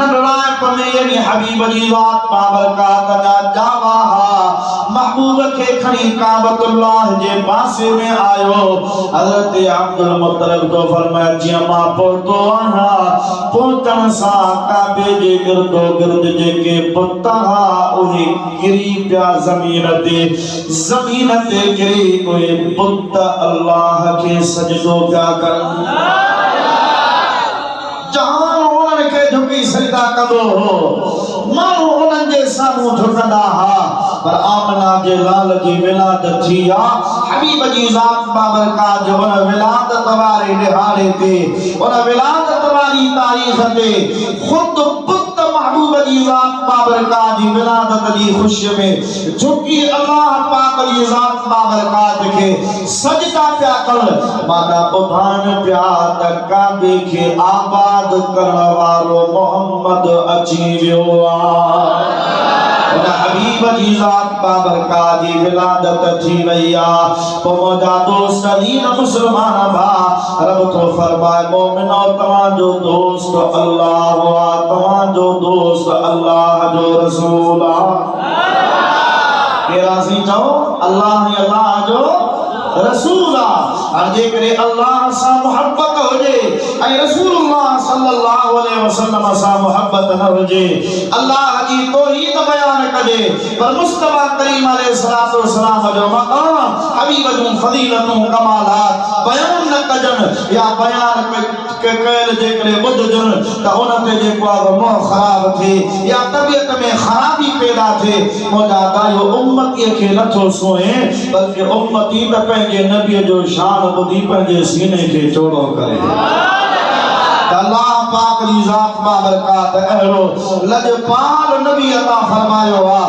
[SPEAKER 1] नडराए पने यानी हबीब जी ज़ात बाबरकात जावा हा महबूब के खणी काबतुल्लाह जे पासे में आयो हज़रत अब्दुल मुत्तलिब तो फरमाया जी मां पहुतो आहियां पहुचण सां काबे जे गिरदो गिर्द जेके बुत हा उहे गिरी पिया ज़मीन ते गिरी उहे बुत अल्लाह खे सजदो पिया करनि जहान उन्हनि खे झुकी सजदा कंदो हो माण्हू उन्हनि जे साम्हूं झुकंदा हा पर आमना जे लाल जी विलादत थी आ हबीब जी ज़ात बाबरकात जो उन विलादत वारे दिहाड़े ते उन विलादत वारी तारीख़ ते खुद बुत महबूब जी ज़ात बाबरकात जी विलादत जी खुशी में झुकी अल्लाह पाक जी ज़ात बाबरकात के सजदा पिया कर माना ॿुधाइनि पिया त काबे खे आबाद करण वारो मोहम्मद अची वियो आहे हबीब जी ज़ात बाबरकात जी विलादत थी वई आ तो मौजा दोस्त दीन मुसलमान भा रब तो फरमाए मोमिनो तवां जो दोस्त अल्लाह हुआ तवां जो दोस्त अल्लाह जो रसूल आ केरा सी चओ अल्लाह जो रसूल आ और जे करे अल्लाह सा मोहब्बत होजे ऐ रसूलुल्लाह सल्लल्लाहु अलैहि वसल्लम सा मोहब्बत न होजे अल्लाह जी तौहीद बयान करे पर मुस्तफा करीम अलैहिस्सलातु वस्सलाम जो मकाम हबीब जो फजीलतों कमालात बयान न कजन या बयान के कल जे करे बुधजन त उन ते जे को मोह खराब थे या तबीयत में खराबी पैदा थे मौजा दायो उम्मती के नथो सोए बल्कि उम्मती त पंहिंजे नबी जो शान बुधी पंहिंजे सीने के चौड़ो करे अल्लाह पाक जी ज़ात बाबरकात अहरो लजपाल नबी अता फरमायो आ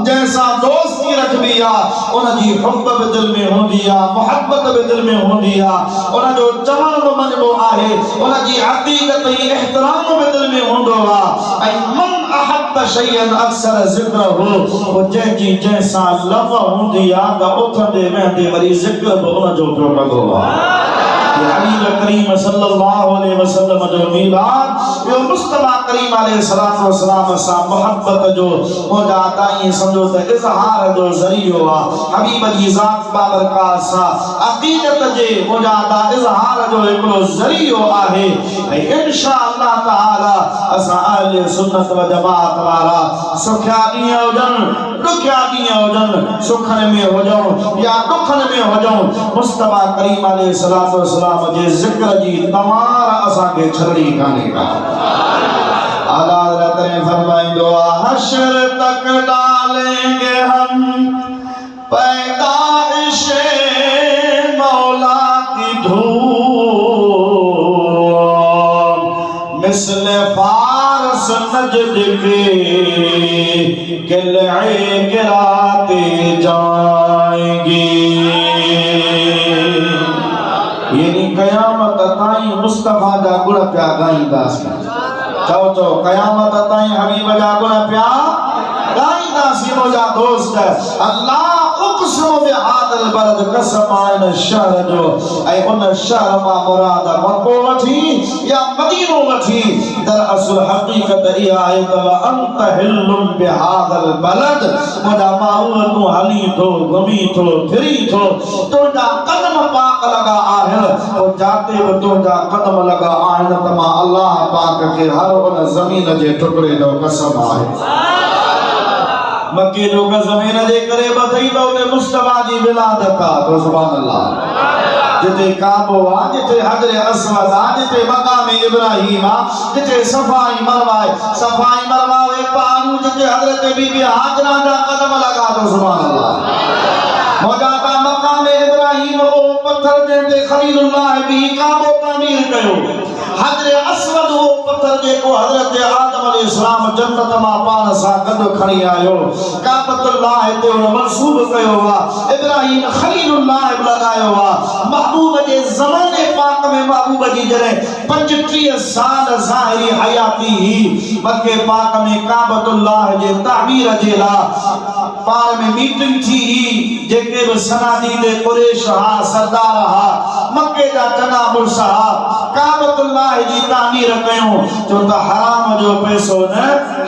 [SPEAKER 1] जैसा दोस्ती रखबी आ उन जी हुब भी दिल में होंदी आ मोहब्बत भी दिल में होंदी आ उन जो चवण बि मञबो आहे उन जी हकीकत ऐं एहतराम भी दिल में होंदो आ ऐं मन अहब शयन अक्सर ज़िक्र हो जंहिंजी जैसा लफ़ होंदी आ त उथंदे वेंदे वरी ज़िक्र भी उन जो पियो लॻो आ हबीब करीम सल्लल्लाहु अलैहि वसल्लम जो मीलाद यो मुस्तफा करीम अलैहिस्सलातु वस्सलाम सा मोहब्बत जो मौजादा ही समझो त इजहार जो ज़रियो आ हबीब जी ज़ात बाबरकात सा अकीदत जे मौजादा इजहार जो एकड़ो ज़रियो आहे ऐं इंशाअल्लाह ताला असा अहले सुन्नत व जमात वाला सुखिया ॾींहं हुजन दुखिया ॾींहं हुजन सुखन में हुजूं या दुखन में हुजूं मुस्तफा करीम अलैहिस्सलातु वस्सलाम जे जिक्र जी तमारा असा के छड़ी काने का आला हज़रत ने फरमाइंदो हश्र तक डालेंगे हम पैदाइश मौला की धूम मिस्ल फारस नजद के किले गिराते जाएंगे कयामत ताई मुस्तफा जा गुण प्या गाईंदासीं चओ कयामत ताई हबीब जा गुण प्या गाईंदासीं मौजा दोस्त अल्लाह उक़्सिमु बिहादल बलद कसम आइन शहर जो ऐं उन शहर मां मुराद मक्को वठी या मदीनो वठी दरअसल हकीकत इहा आहे त अंत हिल्लुम बिहादल बलद मौजा माहौल तू हली थो घुमी थो फिरी थो तुंहिंजा कदम पाक लगा आहिनि और जाते भी तुंहिंजा कदम लगा आहिनि त मां अल्लाह पाक के हर उन ज़मीन जे टुकड़े जो कसम आहे मक्के जो ज़मीन जे करे बधई तो मुस्तफा जी विलादत आ तो सुभान अल्लाह जिते काबो आ, जिते हजरे अस्वद आ, जिते मकाम इब्राहिम आ, जिते सफाई मरवा है, सफाई मरवा वे पानी जिते हजरत बीबी हाजरा दा कदम लगा दो सुभान अल्लाह। मौजूदा मकाम इब्राहिम ओ पत्थर जे खलीलुल्लाह भी काबो तामीर कयो। हजरे अस्वद वो पत्थर जे को हजरत आदम अलैहिस्सलाम जन्नत मां पान सा गद खणी आयो। काबतुल्लाह ते उन मंसूब कयो वा, इब्राहिम खलीलुल्लाह लगायो वा। महबूब जे ज़माने पाक में महबूब जी जरे 35 साल ज़ाहिरी हयाती ही मक्के पाक में काबतुल्लाह जे तामीर जे ला पार में मीटिंग थी। जेके भी सनादी दे कुरैश हा, सरदार हा, मक्के जा चङा मुर्स हा, काबतुल्लाह जी तामीर कयो। जो त हराम जो पैसो न,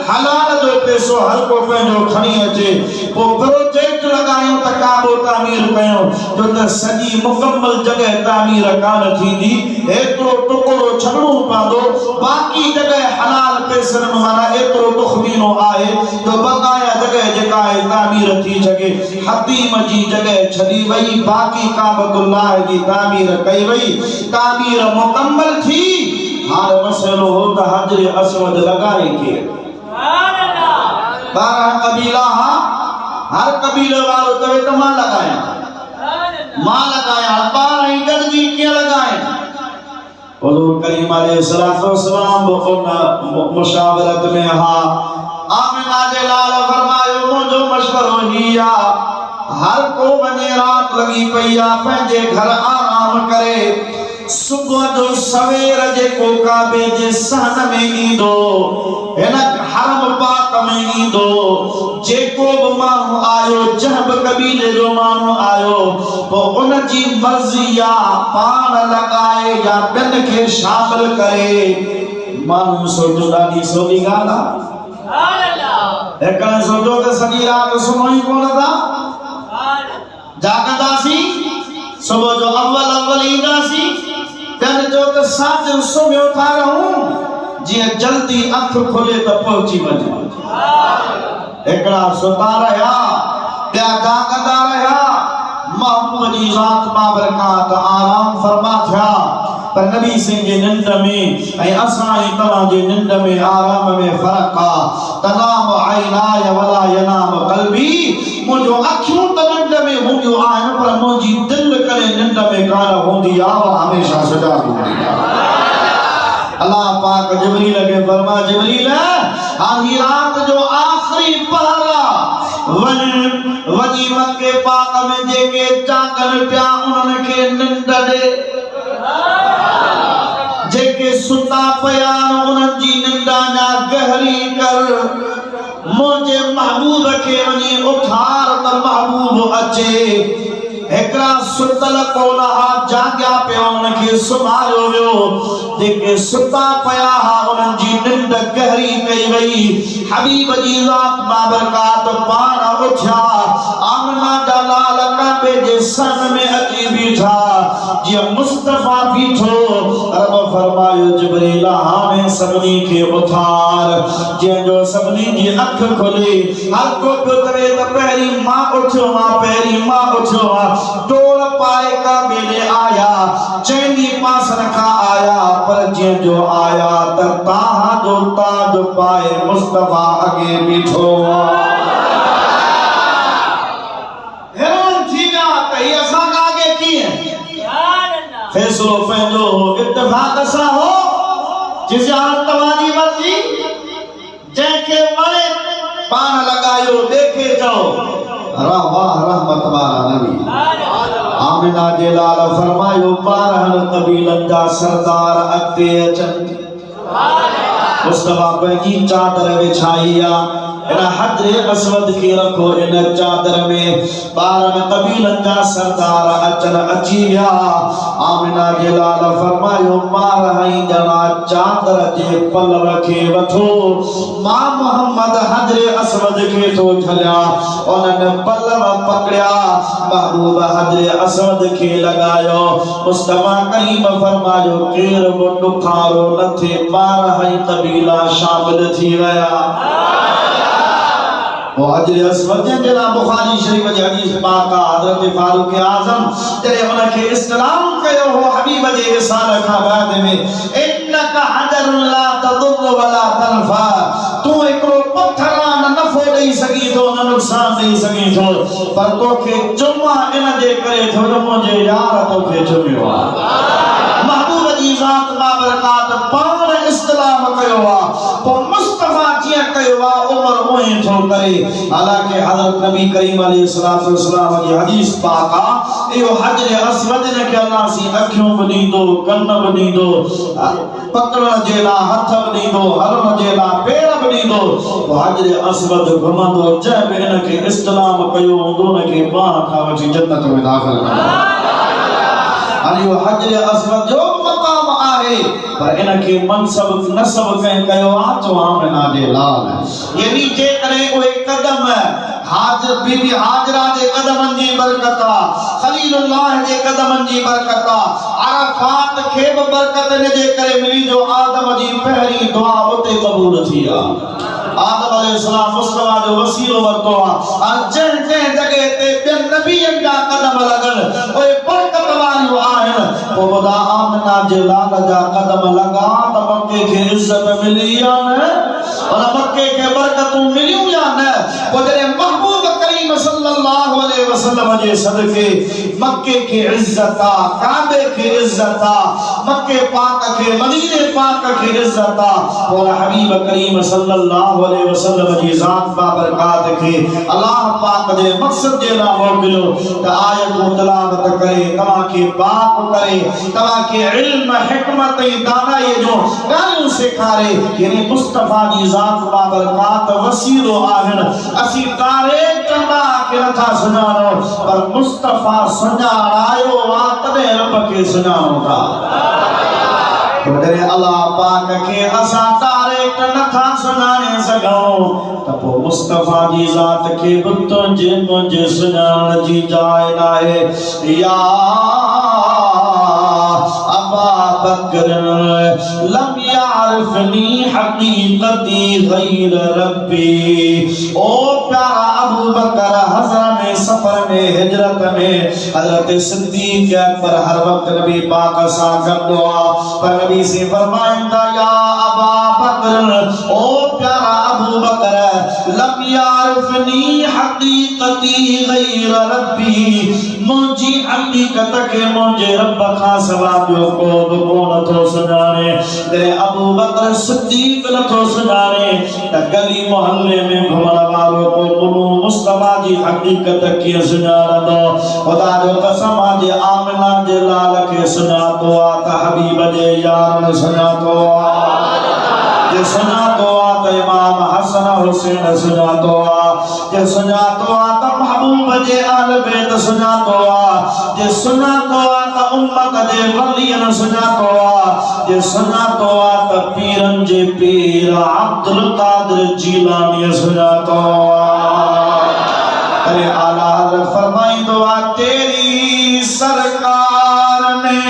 [SPEAKER 1] हलाल जो पैसो हर को पंहिंजो खणी अचे। पो प्रोजेक्ट लगायो त काबो तामीर कयो। जो त सॼी मुकम्मल जगह तामीर कान थींदी, एतिरो टुकड़ो छॾणो पवंदो। बाक़ी जगह हलाल पैसनि में माना एतिरो तुखमीनो आहे जो बक़ाया जगह जेका आहे तामीर थी सघे। हदीम जी जगह छॾी वई, बाक़ी काबतुल्लाह जी तामीर कई वई। तामीर मुकम्मल थी। हाणे मसइलो हो त हजरे अस्वद लगाए के 12 कबीला हा, हर कबीले वारो चवे त मां लगाया, मां लगाया। 12 ही गॾिजी कीअं लगाए? हुज़ूर करीम अलैहिस्सलातु वस्सलाम उन मुशावरत में हा। आमिना जे लाल फरमायो मुंहिंजो मशवरो ही आ, हर को वञे रात लगी पई आ पंहिंजे घर आराम करे। सुबह जो सवेर जेको काबे जे सहन में ईंदो, हिन हरम पाक में ईंदो, जेको भी माण्हू आयो, जंहिं भी कबीले जो माण्हू आयो, पोइ उन जी मर्ज़ी आ पान लगाए या ॿियनि खे शामिल करे। माण्हू सोचो ॾाढी सवली ॻाल्हि आहे। हिकिड़े सोचो त सॼी राति सुम्हूं ई कोन था, जागंदासीं, सुबह जो अव्वल ईंदासीं। ॿियनि जो त साॼ सुम्हियो था रहूं, जीअं जल्दी अखि खुले त पहुची वञे। हिकिड़ा सुता रहिया, ॿिया जागंदा रहिया। महबूब जी ज़ात बाबरकात आराम फरमा थिया। पर नबी सिंह जे निंड में ऐं असां ऐं तव्हां जे निंड में आराम में फ़र्क़ आ। तनाम ऐनाय वला यनाम क़ल्बी, मुंहिंजो अखियूं त निंड में हूंदियूं आहिनि, पर मुंहिंजी दिलि करे निंड में कान हूंदी आ, हमेशा सजा हूंदी आ। अल्लाह पाक जिब्रील के फरमा, जिब्रील हां रात जो आखिरी पहरा वनी मक्के पाक में जेके जागन पिया उन्हनि खे निंड ॾे। जेके सुता पिया उन्हनि जी निंड अञा गहरी कर। मुंहिंजे महबूब खे वञी उथार त महबूब अचे। हिकिड़ा सुतल कोन हा, जाॻिया पिया उन्हनि खे सुम्हारियो वियो। जेके सुता पिया हा उन्हनि जी निंड गहरी कई वई। हबीब जी ज़ात बाबरकात पाण उथिया। आमिना जा लाल काबे जे सन में अची बीठा, जीअं मुस्तफ़ा बीठो। रब फरमायो जिब्रील हाणे सभिनी खे उथार। जंहिंजो सभिनी जी अखि खुली, हर को पियो करे त पहिरीं मां उथियो मां, पहिरीं मां उथियो मां। टोड़ पाए काबे ॾे आया, चइनी पासनि खां आया, पर जंहिंजो आया त ताहां जो ताज पाए मुस्तफ़ा अॻे बीठो। हैरान थी विया त ही असां खां अॻे कीअं? फैसलो पंहिंजो हो, इत्तिफ़ाक़ सां हो। जिस हाल तव्हांजी मर्ज़ी, जंहिंखे वणे पान लगायो, देखे चओ वाह रहमत वारा नबी। आमिना जे लाल फरमायो 12 कबीलनि जा सरदार अॻिते अचनि। मुस्तफ़ा पंहिंजी चादर विछाई आ। इन हजरे अस्वद खे रखो। इन चादर में 12 कबीलनि जा सरदार अची विया। आमिना जे लाल फरमायो 12 ॼणा चादर जे पलव खे वठो। मां मोहम्मद हजरे अस्वद खे थो झलिया। उन्हनि पलव पकड़िया, महबूब हजरे अस्वद खे लगायो। मुस्तफ़ा करीम फरमायो केर बि ॾुखारो न थिए। 12 कबीला शामिल थी विया। वो हजर अस्वद जेला बुखारी शरीफ जी हदीस पाक का हजरत फारूक आजम जरे उनके इस्लाम कयो हो हबीब जे विसाल का बाद में इन्नका हजरुन ला तदुर वला तनफा तू एकरो पत्थर न नफो दई सकी तो न नुकसान दई सकी तो पर तोखे चुमा इन जे करे थो मुझे यार तोखे चुमियो महबूब जी जात बाबरकात पान इस्लाम कयो वा तो मुस्तफा जी कयो वा उमर ओए थो करे हालांकि हजरत नबी करीम अलैहिस्सलातु वस्सलाम की हदीस पाका यो हजर अस्वद ने के अल्लाह सी अखियों बनी दो कन बनी दो पकड़ जेला हाथ बनी दो हरम जेला पैर बनी दो तो हजर अस्वद घुमंदो जब इनके इस्लाम कयो हुंदो न के बा खा वठी जन्नत में दाखिल कर अली वो हजर अस्वद जो मकाम आहे पर इनके मनसब नसब कह कयो आ तो आमना दे लाल यानी जे करे कोई कदम हाजर बीबी हाजरा जे कदमन जी बरकता खलीलुल्लाह जे कदमन जी बरकता अरफात के बरकत ने जे करे मिली जो आदम जी पहली दुआ उते कबूल थिया आदम अलैहिस्सलाम मुस्तफा जो वसीलो वरतो आ जे जगह ते बे नबीन जा कदम लगन ओए बरकत वाली आहिन तो बदा आमना जे लाल जा कदम लगा त मक्के के इज्जत मिली या न और मक्के के बरकतों मिलियो या न वजरे महबूब करीम सल्लल्लाहु अलैहि वसल्लम जे सदके मक्के की इज्जत काबे की इज्जत मक्के पाक के मदीने पाक की इज्जत और हबीब करीम सल्लल्लाहु अलैहि वसल्लम जी जात बाबरकात के अल्लाह पाक दे मकसद जे ला मोकिलो त आयत तिलावत करे तवा के बाप करे तवा के इल्म हिकमत दानाई जो गालियों सिखारे यानी मुस्तफा जी जात बाबरकात वसीलो आहिन असी तारे कंदा के नथा सुनानो पर मुस्तफा सुनायो वा तदे रब के सुनानो था वडरे अल्लाह पाक के असा तारे नथा सुनाने सगो तपो मुस्तफा जी जात के बुत जे मुझे सुनान जी जाए नाहे या अबा बकर लम यारफनी हकीकती गैर रब्बी ओ प्यारा अबू बकर हज़रा में सफर में हिजरत में हजरत सिद्दीक अकबर हर वक्त नबी पाक सा गदो पर नबी से फरमाइंदा या अबा बकर ओ प्यारा अबू बकर लम यारफनी हकीकती गैर रब्बी मुझी हकीकत के मुझे रब का सवा जो को न तो सुनाने तेरे अबू बकर सिद्दीक न तो सुनाने त गली मोहल्ले में घुमण वालों को बोलो मुस्तफा जी हकीकत की सुना दो खुदा जो कसम आज आमना जे लाल के सुना तो आता हबीब जे यार ने सुना तो जे सुना तो आता इमाम हसन हुसैन सुना तो जे सुना तो आता महबूब जे आल बैत सुना तो जे सुना तो आता उम्मत जे वलियन सुना तो जे सुना तो आता पीरन जे पीर अब्दुल कादिर जीलानी सुना तो अरे आला हज़रत फरमाई दुआ तेरी सरकार ने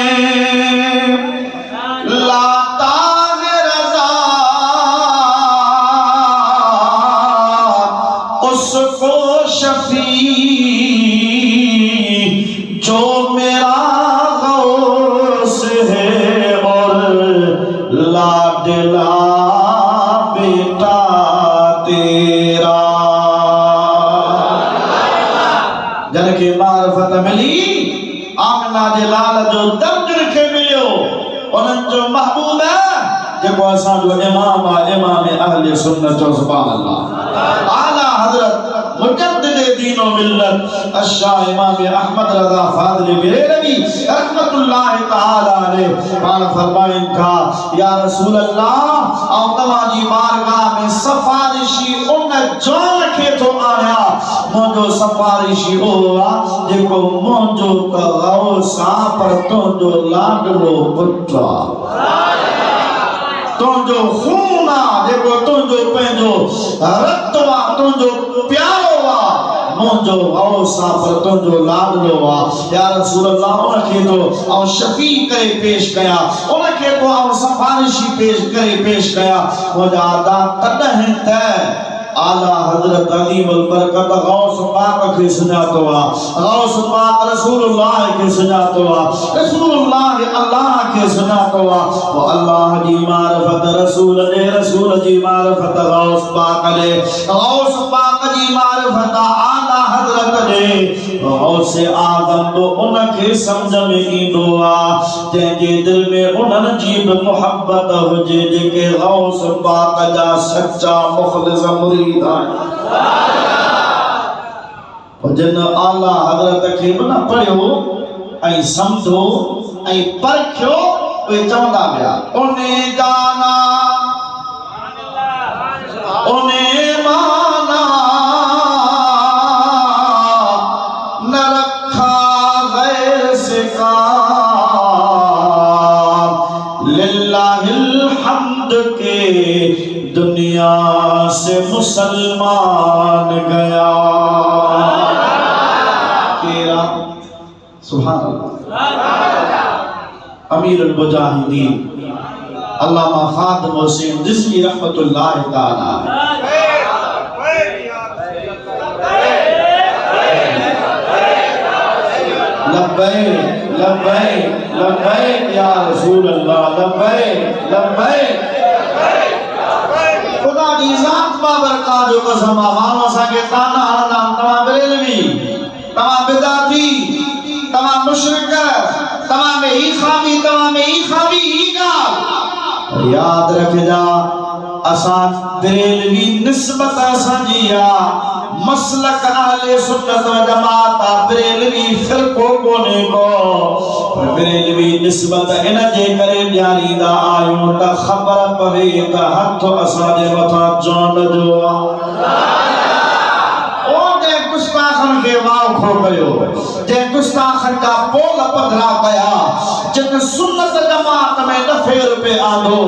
[SPEAKER 1] लाता है रज़ा उसको शफी जो मेरा गौस है और लाडला बेटा तेरा जनके मारफत मिली आमना जे लाल जो दर्द के मिलियो उनन जो महबूब है जेको असा जो इमाम अहले सुन्नत व सुभान अल्लाह आला हजरत मुजद्दिद दीन व मिल्लत अशाह इमाम अहमद रज़ा फाज़िल बेरवी रहमतुल्लाह तआला अलैह पान फरमाइन था या रसूल अल्लाह औ तवाजी बारगाह में सफारिशी उन जान के तो आया मोजो सफारिशी हुआ जेको मोजो गौसा पर तो जो लाडलो पुत्रा तो जो खूना जेको तो जो पेंजो रतवा तो जो प्यारो वा मोजो गौसा पर तो जो लाडलो वा या रसूल अल्लाह उनके तो औ शफी करे पेश कया उनके तो औ सफारिशी पेश करे पेश कया मोजा दा तदह त आला हजरत अलीम बरकत गौस पाक के सुनातो वा गौस पाक रसूलुल्लाह के सुनातो वा रसूलुल्लाह अल्लाह के सुनातो वा वो अल्लाह जी मारिफत रसूल जी मारिफत गौस पाक ने गौस पाक जी मारिफत आला हजरत ने गौस आदम तो उनके समझ में ईंदो आ जे दिल में उनन जी मोहब्बत हुजे जेके गौस पाक जा सच्चा मुखलिस मुरीद जिन आला हजरत खे न पढ़ियो ऐं समझो ऐं परखियो उहे चवंदा विया ओने जाना ओने माना न रखा गैर से काम लिल्लाहिल हम्द के दुनिया से मुसलमान गया केरा सुभान अल्लाह अमीर मुजाहिदीन अल्लामा खादिम हुसैन रिज़वी रहमतुल्लाह ताला लब्बैक लब्बैक लब्बैक या रसूल अल्लाह लब्बैक लब्बैक खुदा की जात बाबरकात जो कसम मानो साके ताना हरना तमा बरेलवी तमा बिदाती तमा मुशरिक तमा में ही खामी ही गाल याद रखजा असा बरेलवी निस्बत असांजिया मसलक अहले सुन्नत व जमात बरेलवी फिरको कोने को बरेलवी निस्बत इन जे करे ॼाणींदा आहियूं त ख़बर पवे त हथ असांजे मथां जौन जो ओ जे गुस्ताखन खे वाव खो कयो जे गुस्ताखन जा पोल पधरा कया जिन सुन्नत जमात में न फेर पे आंदो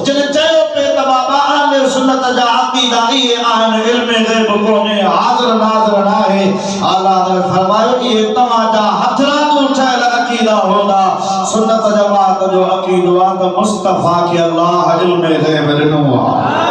[SPEAKER 1] जिन चयो पे त बाबा अहले सुन्नत जा अकीदा इहे आहिनि इल्म गैब कोन्हे हाज़िर नाज़िर नाहे आला ने फरमायो ये तव्हांजा हथरां ठहियल अकीदा हूंदा सुन्नत जमात जो अकीदो आहे त मुस्तफा के अल्लाह इल्म गैब ॾिनो आहे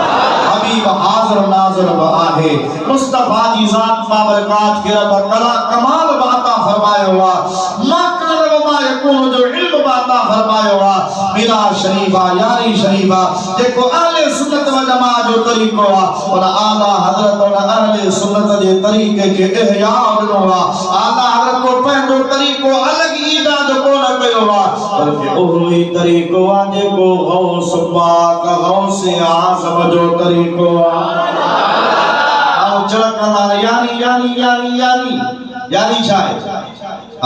[SPEAKER 1] हबीब हाज़िर नाज़िर आहे मुस्तफा जी ज़ात बाबरकात के रब कला कमाल बाता फरमायो आहे मा कान व यकून जो इल्म बाता फरमायो आहे मिला शरीफा यारी शरीफा जेको अहले सुन्नत व जमात जो तरीक़ो आहे और आला हजरत और अहले सुन्नत जे तरीक़े के इहया ॾिनो आहे आला हजरत को पंहिंजो तरीक़ो अलग ईजाद कोन कयो आहे बल्कि उहो ई तरीक़ो आहे जेको गौस पाक गौस आज़म जो तरीक़ो आहे आओ चलकंदा यानी छा आहे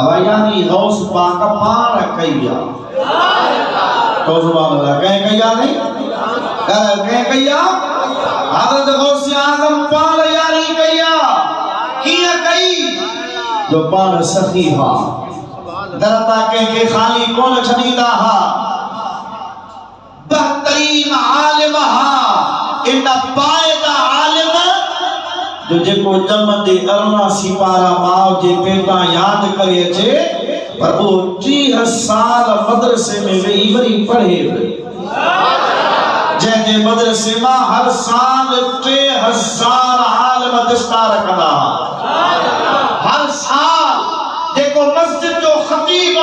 [SPEAKER 1] अब यानी गौस पाक पाण कई आहे तो सुभान अल्लाह कहीं कया नहीं कहीं कया हज़रत गौस आज़म पाण यानी कया किया कई जो पाण सखी हा दरता के खाली कौन छदीदा हा बेहतरीन आलिम हा इन पायदा आलिम जो जेको जमंदे अरना सिपारा माओ जे पेटा याद करे अचे पर वो 30 साल मदरसे में वेही वरी पढ़े जे मदरसे में हर साल 3000 आलिम दस्तार रखंदा हर साल जेको मस्जिद जो खतीब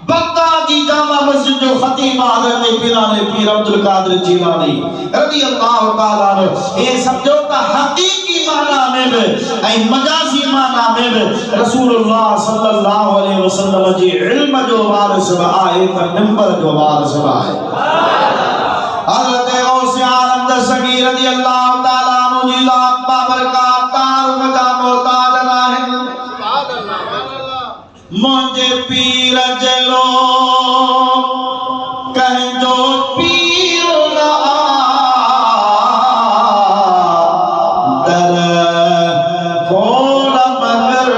[SPEAKER 1] बगदादी जामा मस्जिद जो खतीब हज़रत पीराने पीर अब्दुल कादिर जीलानी रज़ी अल्लाह ताला अन्हु ये समझो त हकीकी माना में भी ऐं मजाजी माना में भी रसूलुल्लाह सल्लल्लाहु अलैहि वसल्लम जी इल्म जो वारिस आहे त मिंबर जो वारिस आहे हज़रत गौस आलम दस्तगीर रज़ी अल्लाह ताला अन्हु जी लात बाबरकात तारुफ जा मोहताज नाहिन मुझे पीर जलो कहजो पीर ना दर कोन मगर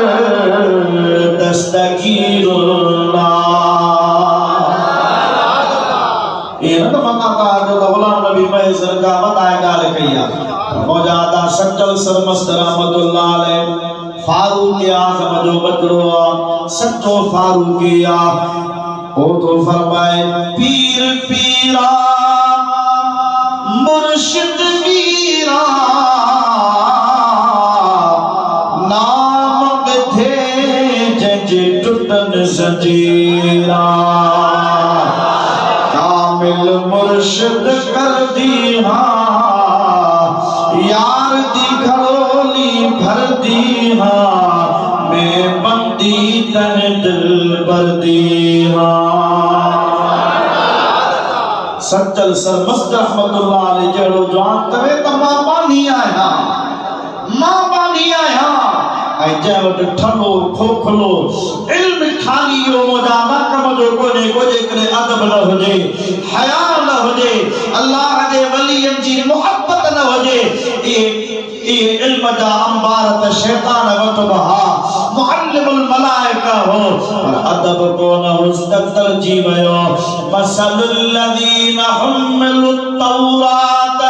[SPEAKER 1] दस्तगीर ना ये न मका का जो गुलाम नबी महज़र का बताए गाल कइया मौजादा सच्चल सरमस्त रहमतुल्लाह अलैह फारूक आज़म जो बचड़ो सच्चो फारूकिया ओ तो फरमाए पीर पीरा मुर्शिद मीरा सजीरा कामिल मुर्शिद कर दी हाँ यार दी घरोली भर दी हाँ मैं बंदी तन दिल भर दी हाँ सच्चल सरमस्त रहमतुल्लाह अलैहि जड़ो जवान तवे त मां बानी आया ऐ जवट ठलो खोखलो इल्म खाली यो मोजाना कम जो कोने को जे करे अदब न होजे हया न होजे अल्लाह दे वलियन जी मोहब्बत न होजे ये इल्म जा अंबारत शैतान वत बहा मुअल्लिमुल मलाइका हो पर अदब को न मुस्तक़ल जी वयो मसलुल लजीना हुमिलुत तौरात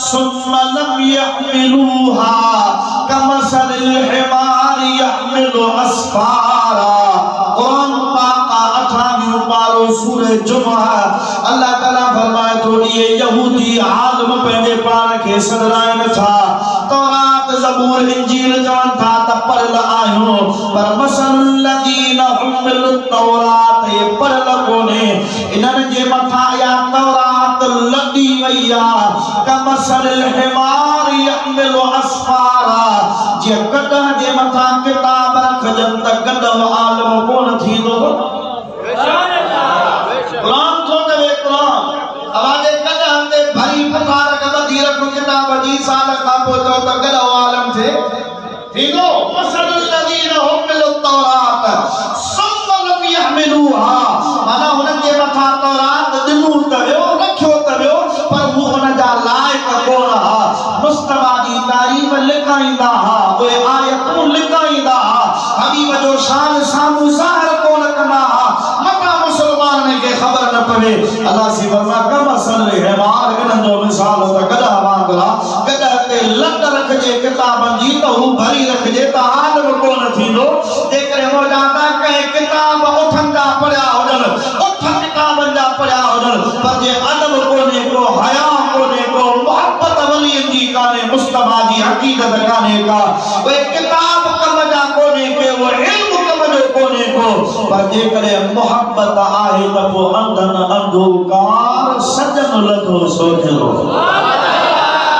[SPEAKER 1] सुम्मा लम यहमिलूहा कमसलिल हिमार यहमिलु अस्फारा कुरान पाक का 18वीं पारो सूरह जुमा अल्लाह ताला फरमाए तो ये यहूदी आलम पंहिंजे पाण खे सदराइन था तौरात ज़बूर इंजील जवान था त पढ़ल आहियो पर मसलुल लजीना हुमिलुत तौरात ये पढ़ल कोने इन्हनि जे मथा या तौरात लदी वैया कमसलिल हिमार यहमिलु अस्फारा जे गदह जे मथा किताब रखजन त गदह आलम कोन थींदो कुरान थो कहे कुरान आवाजे गदह ते भरी पथार के बदी रख किताब जी साल का पोतो त गदह आलम थे थींदो मसलुल लजीना हुमिलुत तौरात सुम्मा लम यहमिलूहा माना हुन जे मथा तौरात दिनू तव्यो रखियो तव्यो पर वो हुन जा लायक कोन हा मुस्तफा दी तारीफ लिखाईंदा हा ओए आयतूं लिखाईंदा हा हबीब जो शान सामू ज़ाहिर कोन कंदा हा मका मुसलमान के खबर न पवे अल्लाह सी फरमा कम असल हिमार इन्हनि जो मिसाल त गदह वांगुरु गदह ते लट रखजे किताबनि जी त हू भरी रखजे त आलम कोन थींदो जेकरे मौजादा कहे किताब उठनि जा पढ़िया हुजनि उठ किताबनि जा पढ़िया हुजनि पर जे अदब कोने को हया कोने को मोहब्बत वलियन जी काने मुस्तफा जी अकीदत काने का वे किताब कम जा कोने के वो इल्म कम जो कोने को पर जे करे मोहब्बत आहे त वो अंधन अंधकार सजन लधो सोझलो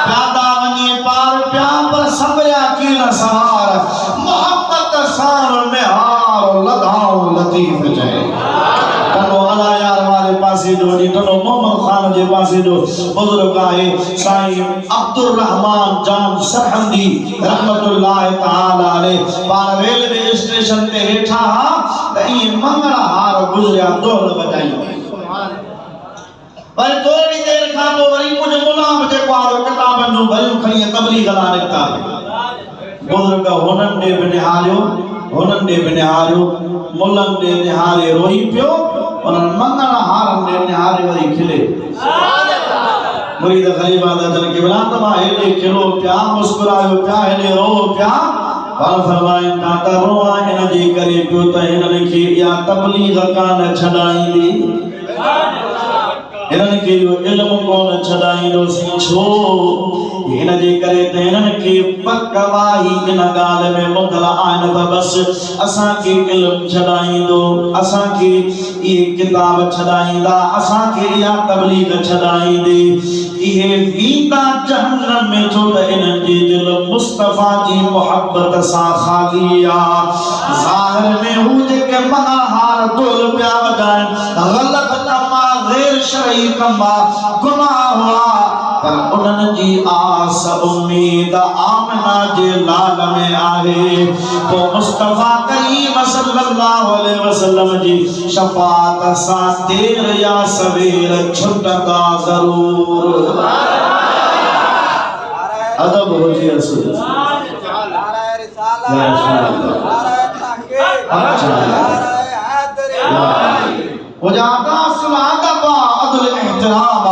[SPEAKER 1] प्यादा वने पार प्या पर सबया की न सवार मोहब्बत सार में हार लधाओ लतीफ जाए तनो अला यार वाले पासे जो तनो मोहम्मद खान जे पासे जो बुजुर्ग आहे साईं अब्दुल रहमान जान सरहंदी रहमतुल्लाह ताला अलैहि पार रेलवे स्टेशन ते हेठा त ई मंगड़ा हार गुजरिया दोल बजाई पर थोड़ी देर खां पोइ वरी कुझु मुलाम जेको आहे किताबनि जूं भरियूं खणी तबलीग ला निकता बुजुर्ग हुननि ॾे बि निहारियो मुलनि ॾे निहारे रोई पियो उन्हनि मंगण हारनि ॾे निहारे वरी खिले मुरीद ख़लीफ़ा जन के बिला त मां हेॾे खिलो पिया मुस्कुरायो पिया हेॾे रो पिया पर फरमाइनि था त रोआ इन जे करे पियो त हिननि खे इहा तबलीग कान छॾाईंदी हिननि खे इहो इल्मु कोन छॾाईंदोसीं छो हिन जे करे त हिननि खे पकवाही इन ॻाल्हि में मुदल आहिनि त बसि असांखे इल्मु छॾाईंदो असांखे इहे किताब छॾाईंदा असांखे इहा तबलीग छॾाईंदी इहे वेंदा जहन्नम में छो त इन्हनि जी दिलि मुस्तफा जी मोहब्बत सां ख़ाली आहे ज़ाहिर में हू जेके मना हार दोल पिया वॼाइनि ग़लत कमा गैर शरई कमा गुनाह हुआ पर उन्हनि जी आस उम्मीद आमना जे लाल में आहे तो मुस्तफा करीम सल्लल्लाहु अलैहि वसल्लम जी शफाअत सां देर या सवेर छुटंदा ज़रूर अदब हो जी रसूल वो जाता असल अदब अदल एहतराम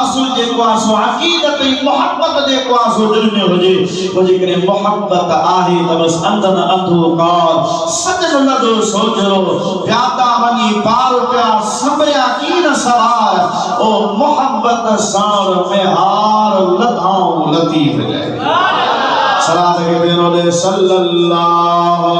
[SPEAKER 1] असल जेको सो अकीदत मोहब्बत जेको सो दिल में हुजे वो जेकरे मोहब्बत आहे त बस अंधन अंधकार सजन लदो सोजरो प्यादा वनी पार प्या सबया कीन सवार ओ मोहब्बत सार में हार लधाओ लतीफ जाए सलात के बेरोले सल्लल्लाहु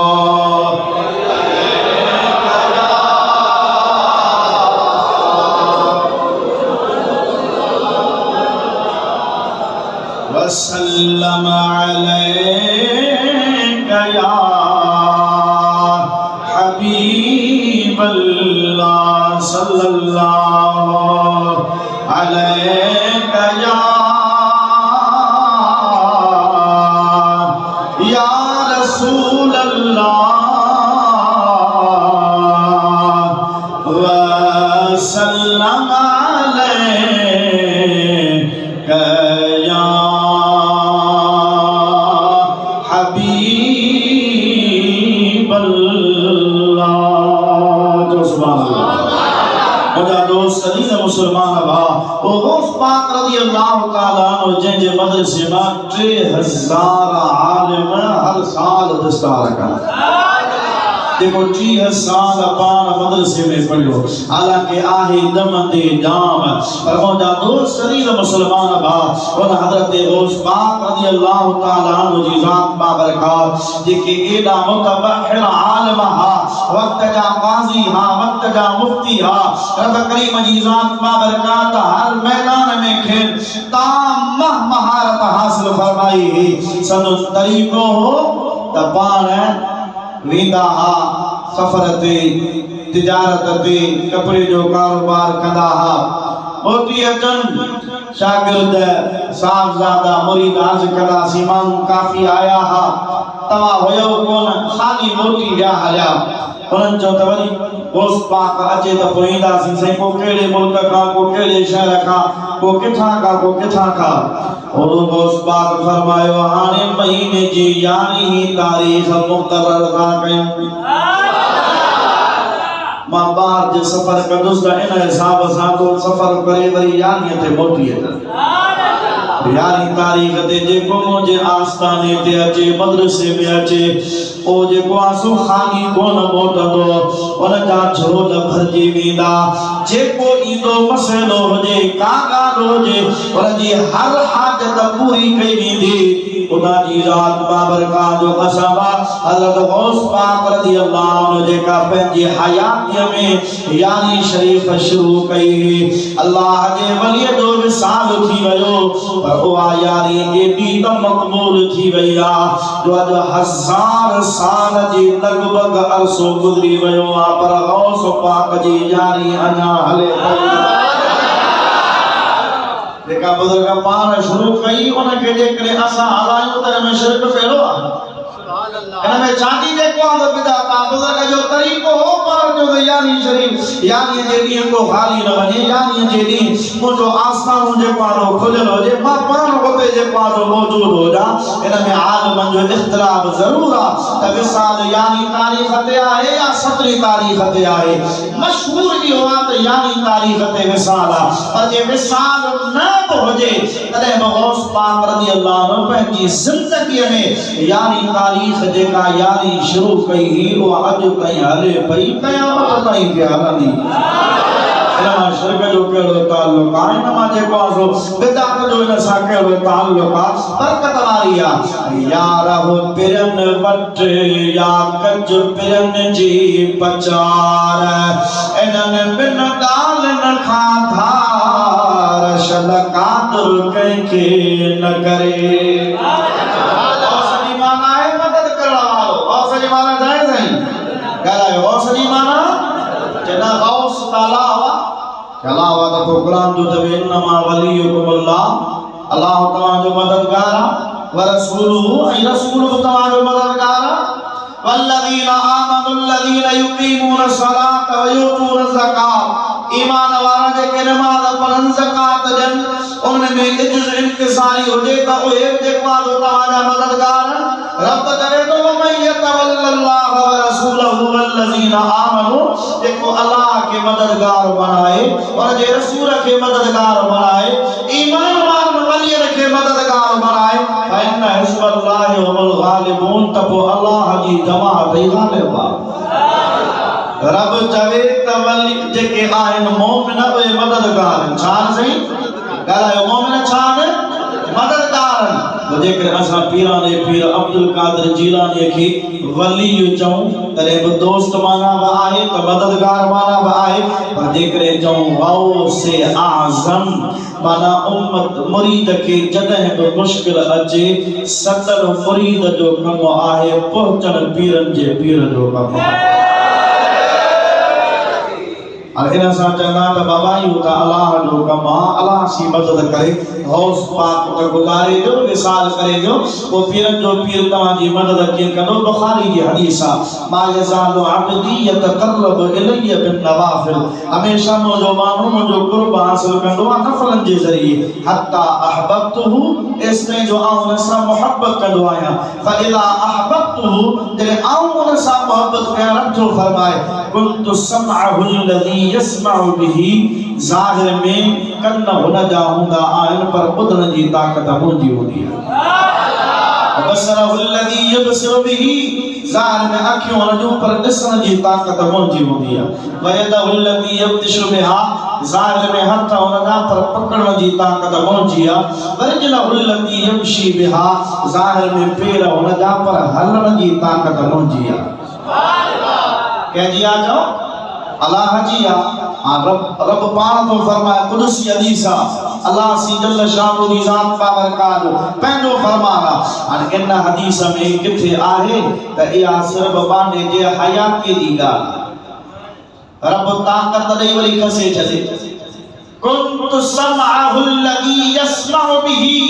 [SPEAKER 1] सल्लल्लाहु अलैका या रसूल अल्लाह व सल्लम अलैका या हबीब अल्लाह। जो सुभान अल्लाह मुझा दोस्त अजीज मुसलमान भा ओ गौस पाक रज़ी अल्लाह तआला अन्हु जंहिंजे मदरसे मां 3000 आलिम हर साल दस्तार कनि। देखो 30 साल पाण मदरसे में पढ़ियो, हालांकि आहे दमंदे जाम, पर मुझा दोस्त अजीज मुसलमान भा उन हज़रत गौस पाक रज़ी अल्लाह तआला अन्हु जी ज़ात बाबरकत जेके एडा मुतबहिर आलिम हा, वक्त जा काज़ी हा, वक्त जा मुफ्ती हा, रब करीम जी ज़ात बाबरकत हर मैदान में खेल ताम महारत हासिल फरमाई ही। सनो तरीको हो त पाण वेंदा हा सफर ते, तिजारत ते, कपड़े जो कारोबार कंदा हा, मोटी अचन शागिर्द साहबजादा मुरीद हाज़िर कंदा सी, माण्हू काफ़ी आया हा, तव्हां हुयो कोन, खाली मोटी विया हलिया। उन्हनि चयो त वरी गौस पाक अचे त पोइ ईंदासीं साईं, को कहिड़े मुल्क खां, को कहिड़े शहर खां, को किथां खां, को किथां खां। गौस पाक फरमायो हाणे महीने जी 11 तारीख़ मुक़रर था कयूं, मां ॿाहिरि जो सफ़र कंदुसि त इन हिसाब सां तो सफ़र करे वरी 11 ते मोटी अचां। 11 तारीख़ ते जेको मुंहिंजे आस्थाने ते अचे, मदरसे में अचे, ओ जेको आसो खाली कोन मोटंदो, उन जा झोल भरजी वेंदा। जेको ईंदो मसइलो हुजे, का ॻाल्हि हुजे, उन जी हर हाजत पूरी कई वेंदी। खुदा जी ज़ात बाबरकत जो कसम हज़रत गौस पाक रज़ी अल्लाह अन्हु जेका पंहिंजी हयातीअ में यानी शरीफ़ शुरू कई, अल्लाह जे वलीअ जो विसाल थी वियो, पर उहा यारी एॾी त मक़बूल थी वई आहे जो अॼु 1000 साल जी लॻभॻ अरसो गुज़री वियो आहे, पर गौस पाक जी यारी अञा हले पई। जेका बुज़ुर्ग पाण शुरू कई उनखे जेकॾहिं असां हलायूं त हिन में शिरक कहिड़ो आहे? हिन में चांदी जेको आहे बिदात आहे। बुज़ुर्ग जो तरीक़ो हो पाण जो यानी शरीफ़ यानी जे ॾींहं को खाली न वञे, यानी जे ॾींहं मुंहिंजो आस्थानो जेको आहे खुलियल हुजे, मां पाण उते जेको आहे मौजूद हुजां। हिन में आलिमनि जो इख़्तिलाफ़ ज़रूर आहे त विसाल यानी तारीख़ ते आहे या 17 तारीख़ ते आहे। मशहूर इहो आहे त यानी तारीख़ ते विसाल आहे, पर जे विसाल न बि हुजे तॾहिं बि गौस पाक रज़ी अल्लाह अन्हु पंहिंजी ज़िंदगीअ में यानी तारीख़ जेका यारी शुरू कई हुई उहा अॼु ताईं हले पई, क़यामत ताईं पिया हलंदी। हिन मां शिरक जो कहिड़ो ताल्लुक़ आहे? हिन मां जेको आहे सो बिदात जो हिन सां कहिड़ो ताल्लुक़ आहे? बरकत वारी आहे। यार हो पिरन वट या कज पिरन जी पचार, इन्हनि बिन ॻाल्हि न खाधा रशद कादर कंहिंखे न करे। औसजी माना आहे मदद करण वारो। औसजी माना जायज़ आहे ॻाल्हायो। औसजी माना जना गौस ताला अलावा त पोइ क़ुरान जो चवे इन्नमा वलियुकुम अल्लाह, अल्लाह तव्हांजो मददगार आहे, व रसूलुहु ऐं रसूल बि तव्हांजो मददगार आहे। वल्लज़ीन आमनु अल्लज़ीन युक़ीमून अस्सलात व युतून ज़कात, ईमान वारा जेके नमाज़ पढ़नि ज़कात ॾियनि, उन में इज्ज़त इंकिसारी हुजे त उहे जेको आहे तव्हांजा मददगार आहिनि। रब करे थो वमन यतवल्लल्लाह व रसूलहु वल्लज़ीन आमनु, जेको अल्लाह के मददगार बनाए और जे रसूल के मददगार बनाए, ईमान वारनि वलियन के मददगार बनाए, फइन हिज़्बल्लाहि हुमुल गालिबून, त पोइ अल्लाह जी जमात ई गालिब आहे। रब चवे त वली जेके आहिनि मोमिन उहे मददगार आहिनि। छा सही ॻाल्हायो? मोमिन छा आहिनि? मददगार आहिनि। जेकर असां पीराने पीर अब्दुल कादिर जीलानी खे वली चऊं तॾहिं बि दोस्त माना बि आहे, त मददगार माना बि आहे। पर जेकर चऊं गौसे आज़म माना उम्मत मुरीद खे जॾहिं बि मुश्किल अचे, सतल मुरीद जो कमु आहे, पहुचण पीरनि जे पीर जो कमु आहे। इन सां चवंदा त बाबा इहो त अलाह जो कमु आहे, अलाह सी मदद करे गौस पाक त गुज़ारे ॾियो, विसाल करे ॾियो, पोइ पीरनि जो पीर तव्हांजी मदद कीअं कंदो। बुखारी जी हदीस आहे, मा यज़ालु अब्दी यतक़र्रबु इलैया बिन्नवाफिल, हमेशह मुंहिंजो माण्हू मुंहिंजो क़ुर्ब हासिल कंदो आहे नफ़लनि जे ज़रिए, हत्ता अहबब्तुहु, एसिताईं जो आउं हुन सां मुहबत कंदो आहियां। फइज़ा अहबब्तुहु, जॾहिं आउं हुन सां मुहबत कयां, रब जो फरमाए कुन्तु समअहु लज़ी यस्मअु बिही, ज़ाहिर में कन हुन जा हूंदा आहिनि पर ॿुधण जी ताक़त मुंहिंजी हूंदी आहे। बसरहु लज़ी युबसिरु बिही, ज़ाहिर में अखियूं हुन जूं पर ॾिसण जी ताक़त मुंहिंजी हूंदी आहे। वयदहु लज़ी यब्तिशु बिहा, ज़ाहिर में हथ हुन जा पर पकड़ण जी ताक़त मुंहिंजी आहे। वरजलहु लज़ी यमशी बिहा, ज़ाहिर में पेर हुन जा पर हलण जी ताक़त मुंहिंजी आहे। कंहिंजी आहे चओ? अल्लाह जी आहे। रब पाण तो फरमाए कुदसी हदीस आहे, अल्लाह सी जल शानु दी ज़ात बाबरकात पंहिंजो फरमान आहे। हाणे इन हदीस में किथे आहे त इहा सिर्फ़ बाने जे हयाती जी ॻाल्हि। रब ताक़त ॾेई वरी खसे छॾे, कुन्तु समअहु लज़ी यस्मअु बिही,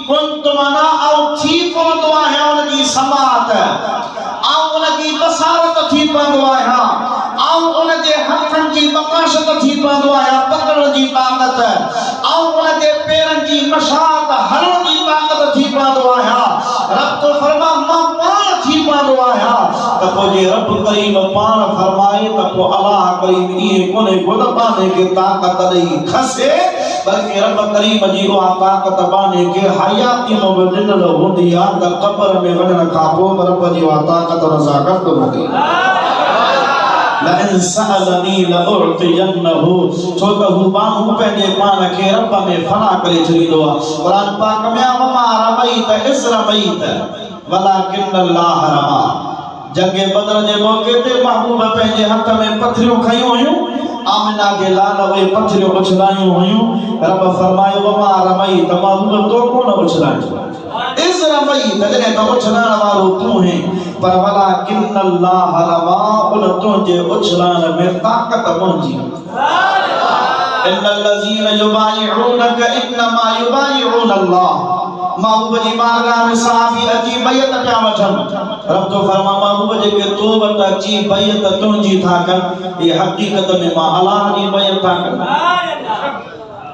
[SPEAKER 1] कुन्तु माना ऐं थी पवंदो आहे हुनजी समाअत, ऐं हुनजी बसारत थी पवंदो आहियां, ऐं हुनजे हथनि जी बकाशत थी पवंदो आहियां, पकड़ण जी ताक़त, ऐं हुनजे पेरनि जी मशात हलण जी ताक़त थी पवंदो आहियां। रब तो फरमा मां पाण थी पवंदो आहियां। त पोइ जे रब करीम पाण फरमाए त पोइ अलाह करीम ईअं कोन्हे को त बाने खे ताक़त ॾेई खसे, बल्कि रब करीम जी उहा ताक़त बाने खे हयाती में ॾिनल हूंदी आहे त क़ब्र में वञण खां पोइ रब जी उहा ताक़त हुन सां गॾु हूंदी आहे। लइन सअलनी लउअतियन्नहु, छो त हू माण्हू पंहिंजे पाण खे रब में फना करे छॾींदो आहे। क़ुरान पाक में वमा रमैत इज़ रमैत वलाकिन अल्लाह रमा, जंगे बदर जे मौके ते महबूब पंहिंजे हथ में पथरियूं खयूं हुयूं, आमिना जे लाल उहे पथरियूं उछलायूं हुयूं। रब फरमायो वमा रमैत, महबूब तो कोन उछलायो, इज़ रमैत, जॾहिं त उछलाइण वारो तूं है, पर वलाकिन अल्लाह रमा, उन तुंहिंजे उछलाइण में ताक़त मुंहिंजी। इन्नल लज़ीन युबाइऊनक इन्नमा युबाइऊन अल्लाह, महबूब जी बारगाह में सहाबी अची बैत पिया वठनि। रब तो फरमा महबूब जेके तो वटि अची बैत तुंहिंजी था कनि, ये हक़ीक़त में मां अलाह जी बैत था कनि।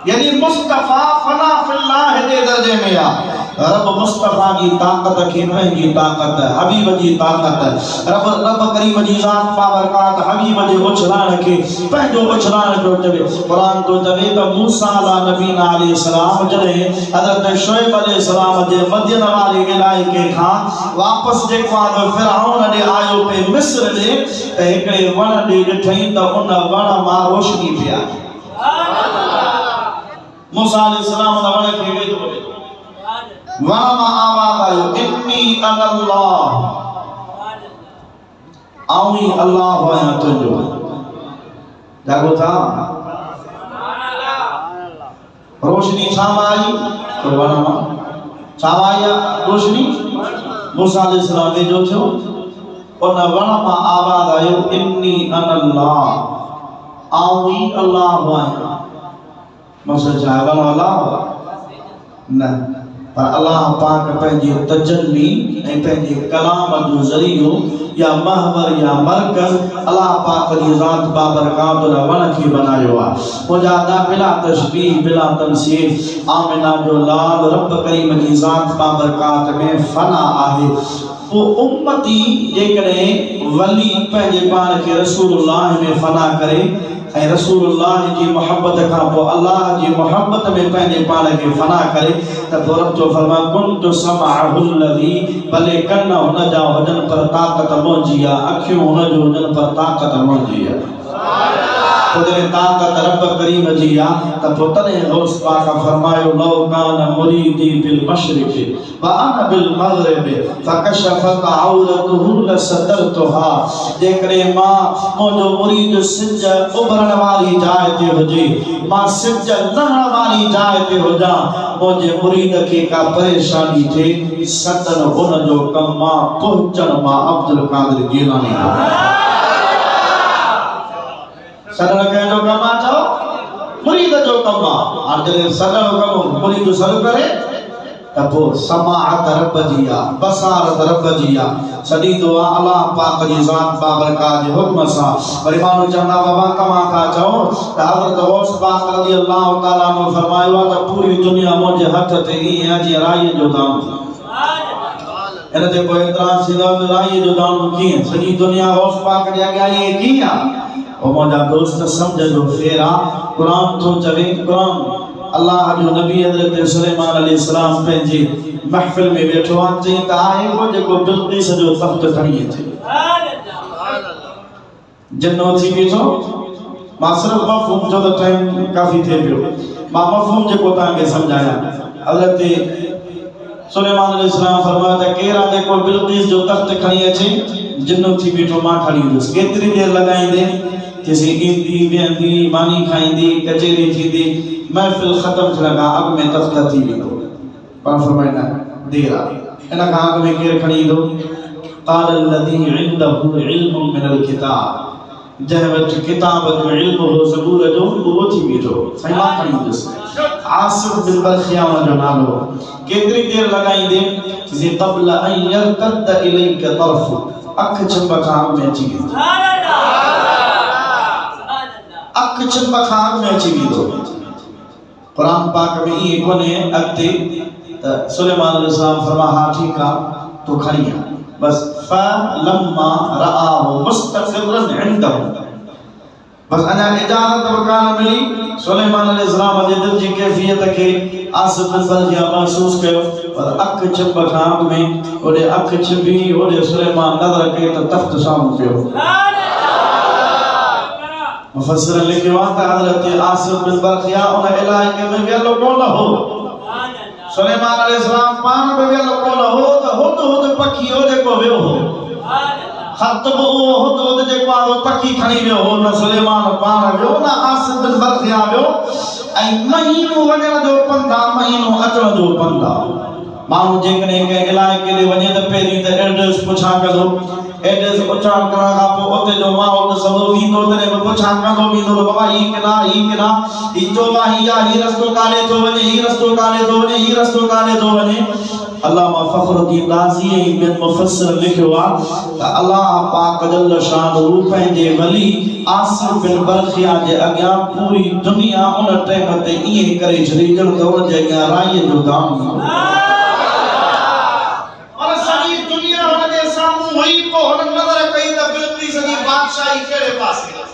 [SPEAKER 1] यानी मुस्तफा फना फिल्लाह जे दर्जे में आहे। रब मुस्तफा की ताक़त खे पंहिंजी ताक़त, हबीब जी ताक़त, रब करीम जी ज़ात बाबरकात हबीब जे उछलाइण खे पंहिंजो उछलाइण पियो चवे। क़ुरान तो चवे त मूसा नबीना अलैहिस्सलाम जॾहिं हज़रत शुएब अलैहिस्सलाम जे मदीन वारे इलाइक़े खां वापसि जेको आहे फिरऔन ॾे आयो पे मिस्र ॾे, त हिकिड़े वण ॾे ॾिठईं त उन वण मां रोशनी पई आहे। मूसा अलैहिस्सलाम उन वण खे वेझो वण मां आवाज़ आयो, इन्नी अनल्लाह, आऊं ही अल्लाह आहियां तुंहिंजो। जागो था, रोशनी छा मां आई? तो वण मां छा आई रोशनी? मूसा अलैहिस्सलाम वेझो थियो, उन वण मां आवाज़ आयो, इन्नी अनल्लाह, आऊं ही अल्लाह आहियां। मसला छा आहे? वण अल्लाह न, पर अल्लाह पाक पंहिंजी तजल्ली ऐं पंहिंजे कलाम जो ज़रियो या महवर या मरकज़ अल्लाह पाक जी ज़ात बाबरकात उन वण खे बनायो आहे। मुजादा बिला तशबीह बिला तमसील, आमिना जो लाल रब करीम जी ज़ात बाबरकात में फना आहे। वो उम्मती जेकॾहिं वली पंहिंजे पाण खे रसूलुल्लाह में फना करे ऐं रसूलुल्लाह जी मोहब्बत खां पोइ अल्लाह जी मोहब्बत में पंहिंजे पाण खे फना करे, त पोइ रब जो फरमा कुन्तु समअहु लज़ी, भले कन हुन जा हुजनि पर ताक़त मुंहिंजी आहे, अखियूं हुन जो हुजनि पर ताक़त मुंहिंजी आहे। पोइ जॾहिं ताक़त रब करीम जी आहे त पोइ तॾहिं गौस पाक फरमायो लौ कान मुरीदी बिल मशरिक़ व अना बिल मग़रिब फकशफत औरतुहु लसतरतुहा, जेकॾहिं मां मुंहिंजो मुरीद सिज उभरण वारी जाइ ते हुजे, मां सिज लहण वारी जाइ ते हुजां, मुंहिंजे मुरीद खे का परेशानी थिए सदन हुन जो कमु मां पहुचण मां अब्दुल कादिर जीलानी। सदन कंहिंजो कमु आहे चओ मुरीद जो कमु आहे और जॾहिं सदन कमु मुरीद सर करे त पोइ समाअत रब जी आहे बसारत रब जी आहे सॼी दुआ अलाह पाक जी ज़ात बाबरकात जे हुक्म सां वरी माण्हू चवंदा बाबा तव्हां खां चओ त हज़रत गौस पाक रज़ी अल्लाह ताला ने फरमायो आहे त पूरी दुनिया मुंहिंजे हथ ते ईअं आहे जीअं राईअ जो दाणो इन ते कोई एतिराज़ थींदो त राईअ जो दाणो कीअं सॼी दुनिया गौस पाक जे अॻियां ईअं कीअं आहे ओ मुंहिंजा दोस्त सम्झ जो फेर आहे क़ुरान थो चवे क़ुरान अल्लाह जो नबी हज़रत सुलेमान अलैहिस्सलाम पंहिंजी महफ़िल में वेठो आहे चई त आहे को जेको बिल्किस जो तख़्त खणी अचे जिन्नो थी बीठो मां सिर्फ़ मफ़हूम जो त टाइम काफ़ी थिए पियो मां मफ़हूम जेको तव्हांखे सम्झायां हज़रत सुलेमान अलैहिस्सलाम फरमाया त केरु आहे जेको बिल्किस जो तख़्त खणी अचे जिन्नो थी बीठो मां खणी ईंदुसि केतिरी देरि लॻाईंदे किसी ईंदी वेंदी मानी खाईंदी कचेरी थींदी महफिल ख़त्म थियण खां अॻु में तख़्त थी वेंदो पर फरमाईंदा देर आहे इन खां अॻु में केरु खणी ईंदो क़ाल الذي عنده علم من الكتاب जंहिं वटि किताब जो इल्म हो ज़बूर जो उहो थी बीठो साईं मां खणी ईंदुसि आसिफ बिन बरखिया जो नालो केतिरी देर लॻाईंदे किसी क़ब्ल अन यरतद इलैक तरफ अख चंब खां अॻु में अची वेंदो अख चंब खां अॻु में अची वेंदो कुरान पाक में ये कोने अगते सुलेमान अलैहिस्सलाम फरमा हा ठीक है तो खड़ी है बस फलम्मा रआहु मुस्तक़िरन इंदहु बस अना इजाजत वकान मिली सुलेमान अलैहिस्सलाम जे दिल जी कैफियत के आसिफ बिन बरखिया महसूस कयो पर अख चंब खां अॻु में ओडे अख चंबी ओडे सुलेमान नज़र कई त तख़्त साम्हूं पियो मुफस्सिर लिखियो आहे त हज़रत आसिफ बिन बरखिया उन इलाइक़े में वेलो कोन हो सुलेमान अलैहिस्सलाम पान में वेलो कोन हो त हुद पखी हो जेको वियो हो ख़त्ब उहो हुद जेको आहे पखी खणी वियो हो न सुलेमान पान वियो न आसिफ बिन बरखिया वियो ऐं महीनो वञण जो पंधा महीनो अचण जो पंधा माण्हू जेकॾहिं कंहिं इलाइक़े ॾे वञे त पहिरीं त एड्रेस पुछा कंदो एड्रेस उचार करण खां पोइ उते जो माहौल ॾिसंदो वींदो तॾहिं बि पुछा कंदो वेंदो बाबा ही किना ही चोवा ही आहे ही रस्तो काॾे थो वञे ही रस्तो काॾे थो वञे ही रस्तो काॾे थो वञे अल्लामा फ़खरुद्दीन राज़ी ऐं ॿियनि मुफ़स्सिर लिखियो आहे त अल्लाह पाक जल शानहू पंहिंजे वली आसिफ बिन बरखिया जे अॻियां पूरी दुनिया उन टाइम ते ईअं करे छॾी ॼण त उन जे अॻियां राईअ जो दाणो वही को हुन नज़र कई त बिल्किस जी बादशाही कहिड़े पासे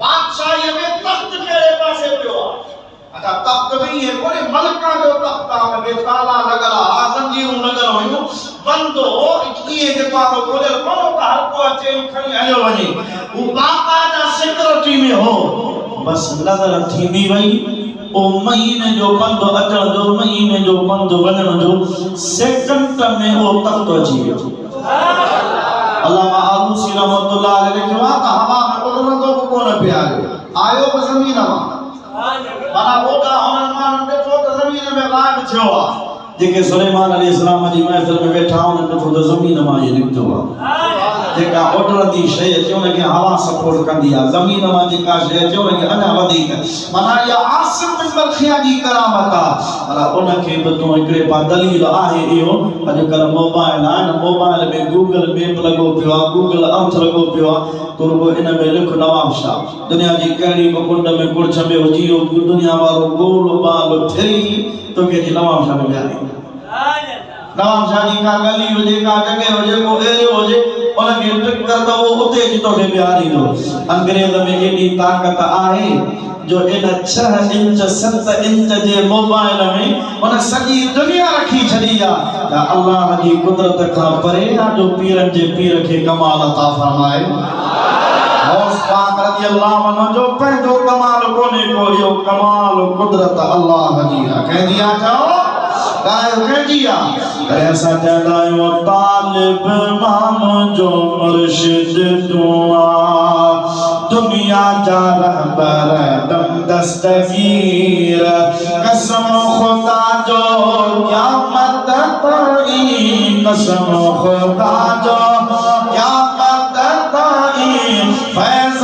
[SPEAKER 1] बादशाही में तख़्त कहिड़े पासे पियो आहे अच्छा तख़्त में ये कोई मलका जो तख़्त आहे में ताला लॻल आहे ज़ंजीरूं लॻल हुयूं बंदो ईअं जेको आहे खोलियल कोन त हर को अचे खणी हलियो वञे हू बाक़ाइदा सिक्योरिटी में हो बस नज़र थींदी वई ओ महीने जो बंदो अचण जो महीने जो बंदो वञण जो सेकंड में वो तख़्त अची वियो अल्लामा आलूसी रहमतुल्लाह अलैहि लिखियो आहे त हवा में उड़ंदो बि कोन पिया आयो बि ज़मीन मां माना ओॾा हुननि माण्हुनि ॾिठो त ज़मीन में ग़ाइब थियो आहे जेके सुलेमान अलैहिस्सलाम जी महफ़िल में वेठा हुननि ॾिठो त ज़मीन मां इहो निकितो आहे जेका उॾंदी शइ अचे उनखे हवा सपोर्ट कंदी आहे ज़मीन मां जेका शइ अचे उनखे अञा वधीक माना इहा आसिफ बिन बरखिया जी करामत आहे पर उनखे बि तूं हिकिड़े पा दलील आहे इहो अॼुकल्ह मोबाइल आहे न मोबाइल में गूगल मैप लॻो पियो आहे गूगल अर्थ लॻो पियो आहे तूं रुॻो इन में लिख नवाब शाह दुनिया जी कहिड़ी बि कुंड में कुड़छ में हुजी दुनिया वारो गोल बाल फिरी तोखे जी नवाब शाह में विहारे नवाब शाह जी का गली हुजे का जॻह हुजे को एरियो हुजे उनखे टिक कर त उहो उते जी तोखे बिहारींदो अंग्रेज़ में एॾी ताक़त आहे जो इन 6 इंच 7 इंच जे मोबाइल में उन सॼी दुनिया रखी छॾी आहे त अल्लाह जी कुदरत खां परे जो पीरनि जे पीर खे कमाल अता फरमाए गौस पाक रज़ी अल्लाह अन्हु जो पंहिंजो कमाल कोन्हे को इहो कमाल कुदरत अल्लाह जी आहे कंहिंजी आहे चओ कंहिंजी आहे अरे असां चवंदा आहियूं तालिब नाम जो मुर्शिद दुआ दुनिया जा रहबर दम दस्तगीर कसम खुदा जो क़यामत ताई कसम खुदा जो क़यामत ताई फैज़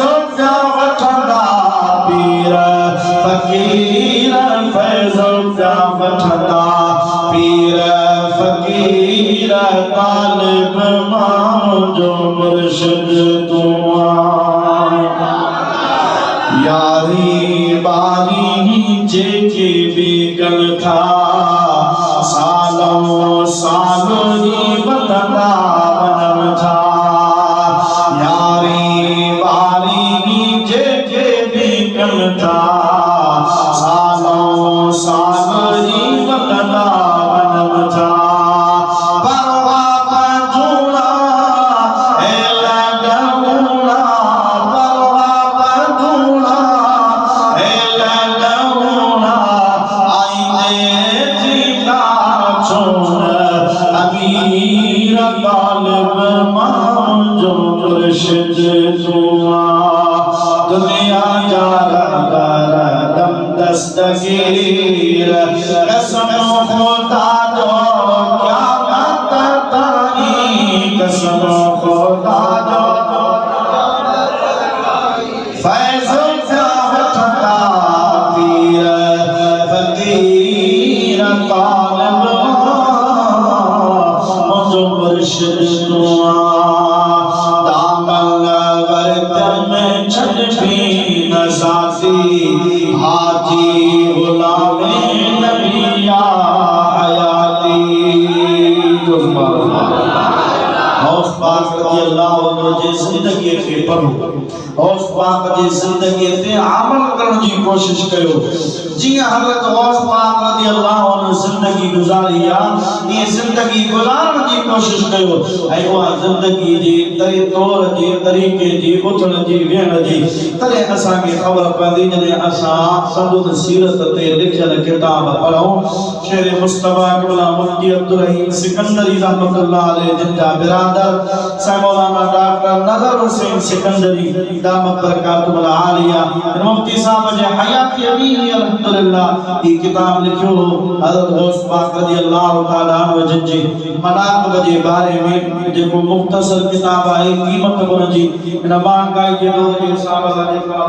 [SPEAKER 1] फकीर फैज़ो का वठंदा पीर फकीर तालिब मां जो मुर्शिद तू यारी बारी जेके भी कल था सालों सालों जी बदला बनम था यारी बारी जेके भी कल था सालों सालों जी बदला बनम था दुनिया दम दस्तगीर कसम खुदा जो क्या ताई कसम खुदा जो फैज़ का वठंदा पीर फकीर तालिब मुझो मुर्शिद तू हाजी गुलाम नबी या हयाती हौस पाक रज़ी अल्लाह अन्हु जी जिंदगी खे पढ़ो हौस पाक जी जिंदगी ते अमल करण जी कोशिश कयो जिया हज़रत हौस पाक रज़ी अल्लाह अन्हु जिंदगी गुजारी ये जिंदगी गुजारण जी कोशिश कयो ऐ वो जिंदगी जी तौर जी तरीके जी उठण जी वेहण जी तरे असा के खबर पदी जने असा सदुद सीरत ते लिखियल किताब पढ़ो शेर मुस्तफा क़िबला मुफ्ती अब्दुल रहीम सिकंदरी रहमतुल्लाह अलैह जिनका बिरादर साईं मौलाना डॉक्टर नजर हुसैन सिकंदरी दामत बरकातुल आलिया मुफ्ती साहब जे हयात अभी अल्हम्दुलिल्लाह ये किताब लिखियो हज़रत गौस पाक रज़ी अल्लाह तआला अन्हु जिनजी मनाक़िब जे बारे में जेको मुख्तसर किताब है कीमत गुण जी इन महंगाई जे दौर जे हिसाब सां जेका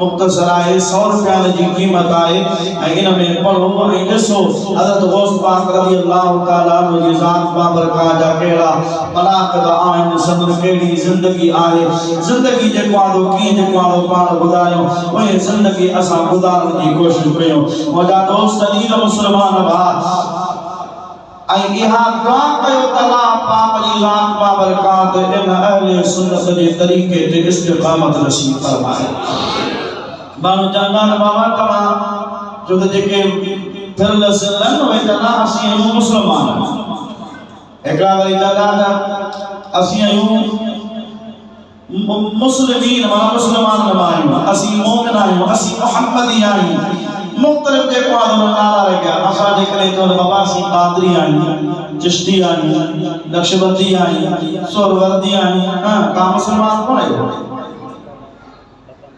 [SPEAKER 1] मुख्तसर है 100 रुपया जी कीमत है इन में पढ़ो ऐं ॾिसो हज़रत गौस पाक रज़ी अल्लाह तआला अन्हु जी ज़ात बाबरका जा कहिड़ा मनाक़िब आहिनि सदर कहिड़ी ज़िंदगी आहे ज़िंदगी जेको आहे कीअं जेको आहे पाण ॿुधायूं उहे ज़िंदगी असां गुज़ारण जी कोशिशि कयूं मुंहिंजा दोस्त दीन मुस्लमान भाउ ऐं इहा दुआ कयो त अल्लाह पाक जी ज़ात बाबरकात इन अहले सुन्नत जे तरीक़े ते इस्तिक़ामत नसीब फरमाए बानो जानदान बाबा तमा जो जेके फिरल सिलन वे तना असी मुसलमान एकरा वरी दादा असी मुस्लिमीन माना मुसलमान नमायूं असी मोमिन आयूं असी मुहम्मदी आयूं मुख्तलिफ जेको आहे नाला रखिया असा जे करे तो बाबा सी कादरी आयूं चिश्ती आयूं नक्शबंदी आयूं सोहरवर्दी आयूं हां का मुसलमान कोन है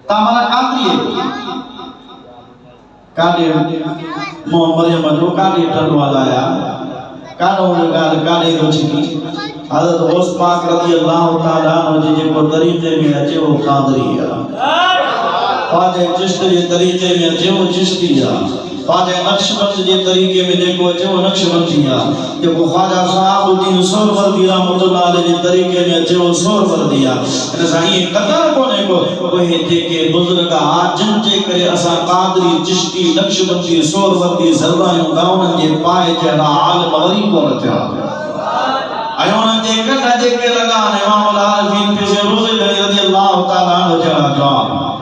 [SPEAKER 1] तामरा कादरी कादे मोहम्मद मजो कादे टन वाला या कानो गाल कादे जो छिकी हज़रत गौस पाक रज़ी अल्लाह तआला अन्हु जे को तरीक़े में अचे वो कादरी है ख्वाजा चिश्ती जे तरीक़े में अचे वो चिश्ती है ख्वाजा नक्शबंद जे तरीक़े में जेको अचे वो नक्शबंदी है जेको ख्वाजा सहाबुद्दीन सोहरवर्दी रहमतुल्लाह अलैह जे तरीक़े में अचे वो सोहरवर्दी है इन सां ये कदर कोने को ओहे जेके बुजुर्ग आ जिन जे करे असा कादरी चिश्ती नक्शबंदी सोहरवर्दी ज़रदायूं गाउन जे पाए जड़ा आलिम वरी कोन थिया अयोन जे कट जेके लगाने इमाम आलमीन पे रोज़े रज़ी अल्लाह तआला अन्हु जड़ा जवाब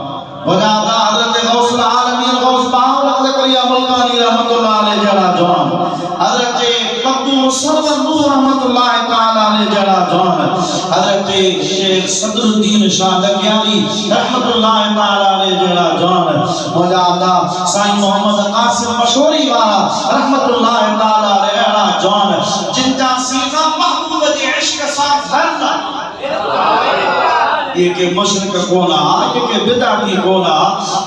[SPEAKER 1] वजादा हज़रत गौस आलमीन गौस बाहुल ज़करिया मुल्कानी रहमतुल्लाह अलैह जड़ा जवाब हज़रत मखदूम सरवर नूर रहमतुल्लाह तआला अलैह जड़ा जवाब हज़रत शेख सदरुद्दीन शाह लखियानी रहमतुल्लाह तआला अलैह जड़ा जवाब वजादा साईं मोहम्मद कासिम मशहूरी वाला रहमतुल्लाह तआला अलैह जवाब जिनका सीना महबूब जे इश्क साथ भरना ये के मुशरिक कोना ये के बिदअती कोना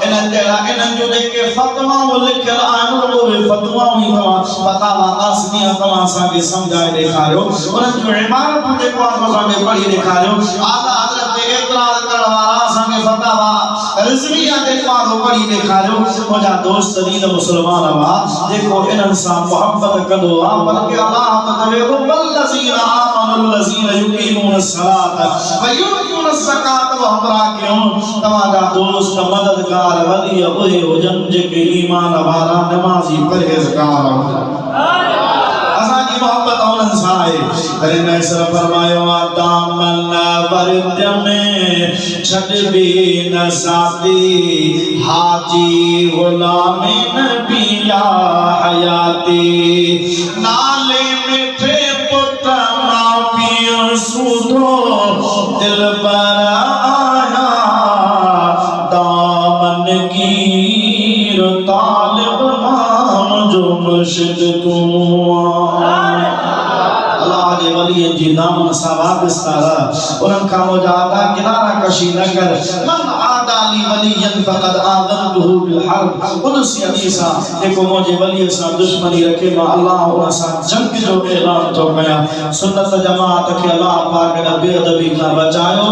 [SPEAKER 1] इन तेरा इन जो के फतवा वो लिखल आन वो फतवा ही तमा फतावा आसमिया तमा सा के समझाए दिखायो उन जो इबारत जे को सा के पढ़ी दिखायो आला हजरत एतराज करण वारा संगे फतावा रिजविया के पारो पड़ी दिखायो मुझा दोस्त दीन मुसलमान वा देखो इनन सा मोहब्बत कदो आ बल्कि अल्लाह तदवे वल्लजीना आमनु लजीना युकीमून सलात व युतून ज़कात व हमरा क्यों तमारा दोस्त मददगार वली ओए हो जन के ईमान वाला नमाजी परहेजगार असा की मोहब्बत औलन साए अरे मैं सर फरमायो दामन वर्द में छड़ भी न सादी हाजी गुलाम नबिया हयाती नाले मिठे पुत मां पियो सुधो दिल पर आया दामन गिर तालिब नाम जो मुर्शिद तू वली जी दामन सवाब सारा उनन का मुजादा किनारा कशी न कर मन आदाली वलियन फकद आदमतहु बिल हर्ब उनसी हदीसा देखो मुझे वली सा दुश्मनी रखे मा अल्लाह उन सा जंग जो ऐलान तो कया सुन्नत जमात के अल्लाह पाक ने बेअदबी का बचायो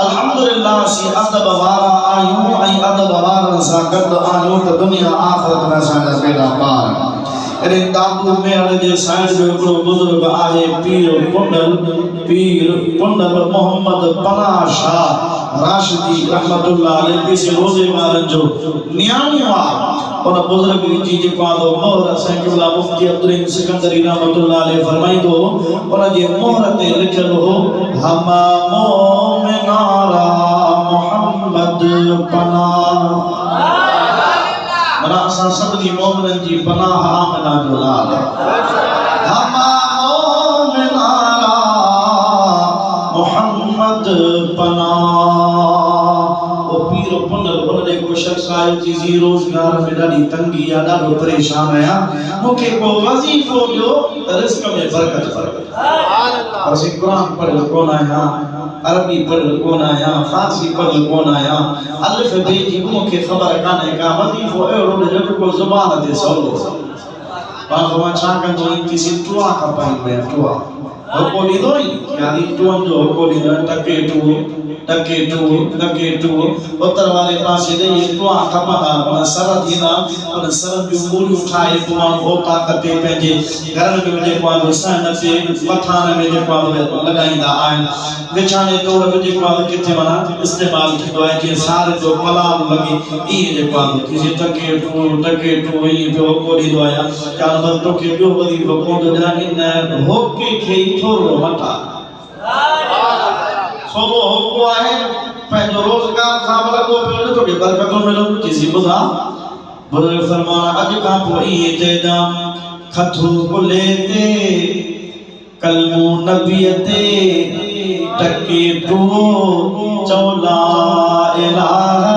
[SPEAKER 1] अल्हम्दुलिल्लाह सी अदब वाला आयो आई अदब वाला सा कद आयो तो दुनिया आखिरत में सा बेड़ा पार अरे दादू में अरे जे साइड में को बुजुर्ग आए पीर पुंडल मोहम्मद पना शाह राशिदी रहमतुल्लाह अलैहि किसी रोजे वारन जो नियामुआ और बुजुर्ग जी जे पादो मोहर सैकिबला मुफ्ती अब्दुल सिकंदरी रहमतुल्लाह अलैहि फरमाई दो और जे मोहर ते लिखल हो हम मोमिनारा मोहम्मद पना मना असा सभी मोमिनन जी पनाह आमना जो लाल हम मोमिनारा मोहम्मद पना ओ पीर पुंडल उनने को शख्स आयो जी रोजगार में ॾाढी तंगी या ॾाढो परेशान आया मूंखे को वजीफो ॾियो रिस्क में बरकत सुभान अल्लाह और कुरान पढ़ल कोन आया अरबी पढ़ल कोन आया फारसी पढ़ल कोन आया अलिफ बे जी मूंखे ख़बर काने का वजीफो अहिड़ो जो को ज़ुबान ते सवलो पाण छा कंदो किसी टुआ खपाई पे टुआ को ॾींदो यानी टुअन जो को ॾींदो टके टू उत्तर वाले पासे दे ये टुआ खपंदा पर सर थींदा पर सर जो मूड़ी उठाए तो हो ताकत पंहिंजे घर में जेको आहे सन ते पठान में जेको आहे लॻाईंदा आहिनि विछाणे तोड़ में जेको आहे किथे माना इस्तेमाल थींदो आहे जीअं सार जो पलाव लॻे इहे जेको आहे किसी टके टू ई पियो को ॾींदो आहे या बस तोखे ॿियो वरी कोन ॾिना इन होके खे थोरो मटा सोबो होको आहे पंहिंजो रोजगार सां लॻो पियो तो के बरकतों मिलंदो किसी बुधा बुजुर्ग फरमाना अॼु खां पोइ इहे चइजा खथू कुले ते कलमो नबीअ ते टके टू चौला इलाहा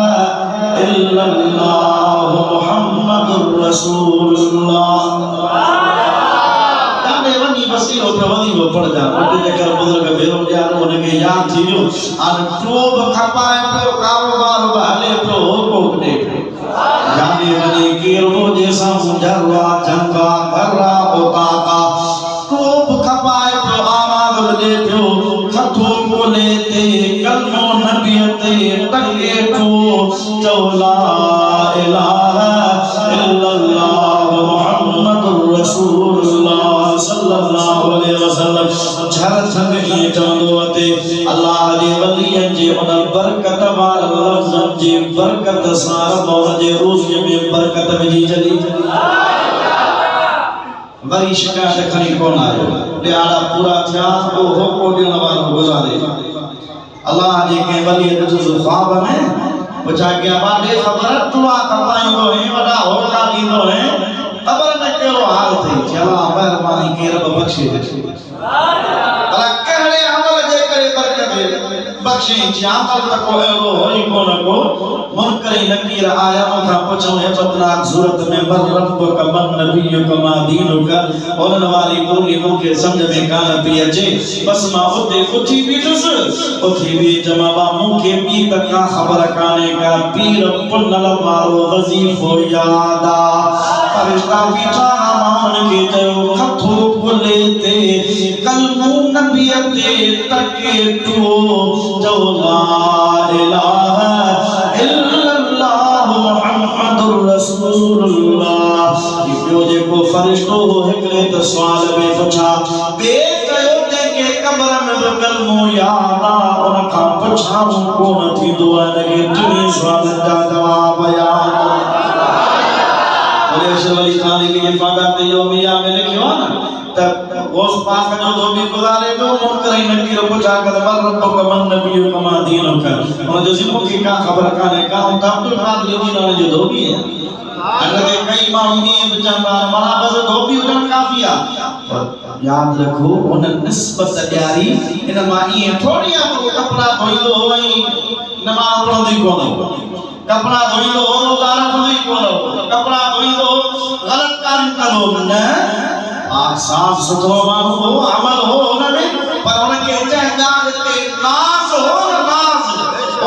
[SPEAKER 1] इल्लल्लाह मुहम्मदुर रसूलुल्लाह वसीलो पे वजीफो पढ़ जा उते जेकर बुजुर्ग बेरो ॼाणो उनखे याद थी वियो हाणे ट्रोब खपाए पियो कारोबार बि हले पियो होको ॾे पियो जाने वञी केरो जे साम्हूं जरवा जंगा घरा ओताका ट्रोब खपाए पियो आवाज़ ॾे पियो खथो कोले ते कलमो नबीअ ते टके टू चौला इलाहा इल्लल्लाह मुहम्मदुर रसूलुल्लाह सल्लल्लाहु अलैहि वसल्लम झर संग ये चवंदो अते अल्लाह जे वलियन जे उन बरकत वार लफ्ज़न जी बरकत सां मौज जे रोज़ में बरकत विझी चली वरी शिकायत खणी कोन आयो ॾियारा पूरा थिया वो होको ॾियण वारो गुज़ारे अल्लाह जे के वली जो ख्वाब में बचा के बादे खबर तुआ कपाइंदो है वडा होका दींदो है खबर न केरो हाल थई चला मेहरबानी के रब बख्शे दे भला कहड़े अमल जे करे बरकत बख्शे जा पर न को एरो होई को न को मुनकर नकीर आया उनका पूछो है बतनाक सूरत में बर रब का मन नबी का मा दीन का औलन वाली पूरी मुके समझ में कान पी अचे बस मां उते उठी बीठुस उठी भी जमावा मुके बी तक खबर काने का पीर पुनल वारो वजीफो यादा फरिश्ता बीठा मान के जो कथो बोले ते कलमू नबी ते तके तो जो ला इलाहा इल्लल्लाह मुहम्मदुर रसूलुल्लाह यो जेको फरिश्तो हिकड़े त सवाल में पुछा बे कयो ते के कब्र में कलमो यादा उन का पुछा कोन थी दुआ लगे तुनी सवाल जा जवाब याद बोले अशरफ अली थानी के ये फादा यो मियां में लिखियो ना तब गौस पाक जो दो भी गुजारे जो मुनकर नबी रो पूछा कर मर रब्बो का मन नबी का मा दीनो का और जो सिमो की का खबर काने का अब्दुल कादिर दीन ने जो दो भी है अगर कई मायने बेचारा मना बस दो भी उजन काफिया याद रखो उन निस्बत ॾियारी इन मां ईअं थोड़ी कपड़ा धोईंदो होई नमाज़ पढ़ंदी कोन कपड़ा धोईंदो रोज़ा रखंदी कोन कपड़ा धोईंदो गलत काम कंदो न पाक साफ सुथरो माण्हू हो अमल हो हुन में पर उनखे जंहिं ॻाल्हि ते नाज़ हो न नाज़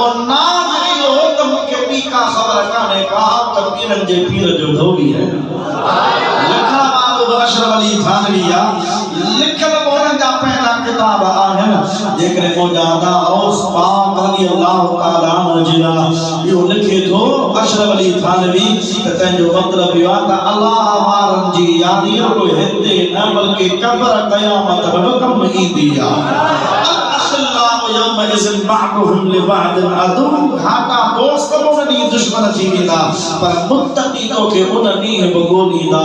[SPEAKER 1] और नाज़ इहो हो त मूंखे ॿी का ख़बर कान्हे का त पीरनि जे पीर जो धोबी है लिखण वारो अशरफ अली थानवी लिखल उन्हनि जा पहिला किताब आहिनि जेकॾहिं को ॼाणंदा औस पाक रज़ियल्लाहु ताला अन्हु जिला इहो लिखे थो अशरफ अली थानवी त तंहिंजो मतिलबु इहो आहे त अलाह वारनि जी यादि रुॻो हिते न बल्कि क़ब्र क़यामत में बि कमु ईंदी आहे घाटा दोस्त उन दुश्मन थी वेंदा पर मुत्तकी तो के उन ॾींहुं बि ॻोल्हींदा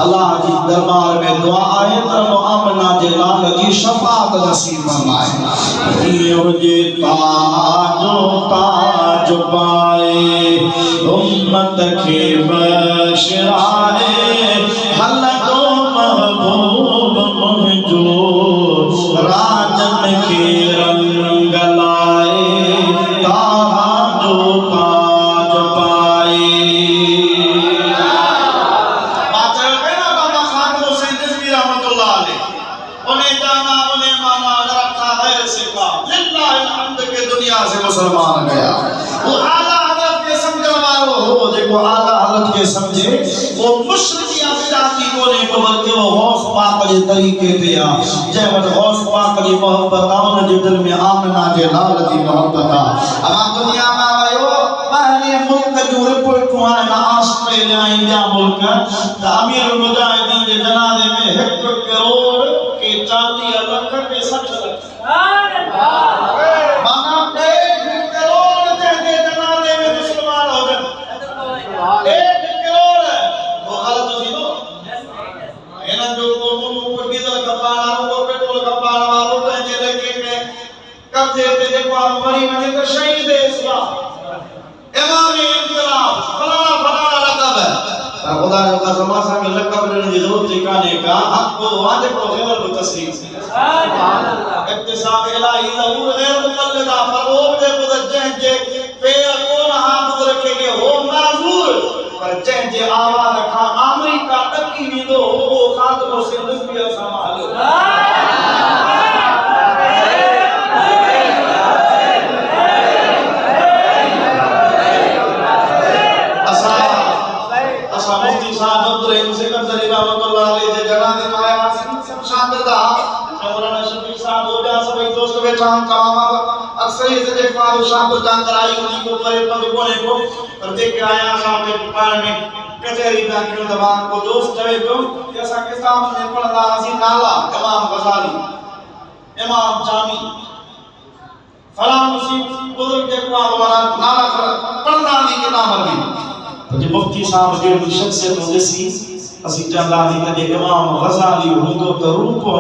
[SPEAKER 1] अलाह जी दरबार में दुआ आहे त आमना जे लाल जी शफाअत नसीब फरमाए ये हुजे ताजो ताज पाए उम्मत खे बशराए हलदो महबूब मुंहिंजो राजन खे रंग लाए ताजो ताज पाए बाचल कहना बाबा खान हुसैन रिजवी रहमतुल्लाह अलैह उन्हें जाना उन्हें माना रखा है सिखा लिल्लाह हम्द के दुनिया से मुसलमान गया वो आला हजरत के समझण वारो हो जेको आला हजरत के समझे वो मुशरिक या बिदाती कोने को बल्कि वो गौस पाक जे तरीके ते आ जै वट गौस पाक जी मोहब्बत आ उन जे दिल में आमना जे लाल जी मोहब्बत आ अब दुनिया में आयो बाहरी मुल्क जो रिपोर्टूं आहिनि ऑस्ट्रेलिया इंडिया मुल्क त अमीरुल मुजाहिदीन जे जनाज़े में 1 करोड़ के 40 लाख के 60 लाख माना 1 करोड़ जे जनाज़े में मुसलमान हो गए 1 करोड़ वो गलत थी नो एना जो को डीजल कपाना को पेट्रोल कपाना वालो पंहिंजे लेके के कब्जे ते जेको मरी वञे त शहीद इस्लाम इमाम इनकलाब फलाना फलाना लक़ब है खुदा जो कसम असां खे लक़ब ॾियण जी ज़रूरत ई कान्हे का हक़ वाजिब को ग़ैर मुतस्लीम सुभान अल्लाह इक्तिसाब इलाही ज़हूर ग़ैर मुक़ल्लिदा पर वो जेको जंहिं जे पैर कोन हाथ रखे के हो माज़ूर पर जंहिं जे आवाज़ खां अमेरिका टकी वेंदो हो खातमो सिंधियत सां हलियो अक्सर ये सजे फादो शाह जान कराई उन्हीं को परे पग कोने को पर देख के आया साहब के पार में कचहरी में क्यों दबान को दोस्त चले को जैसा किताब में पढ़ा हसी नाला इमाम गजाली इमाम जामी फलां मुसीब बुजुर्ग के को हमारा नाला पढ़ना दी किताब में तो जो मुफ्ती साहब जो शख्सियत हो जैसी असी चंदा दी के इमाम गजाली हुंदो तो रूप हो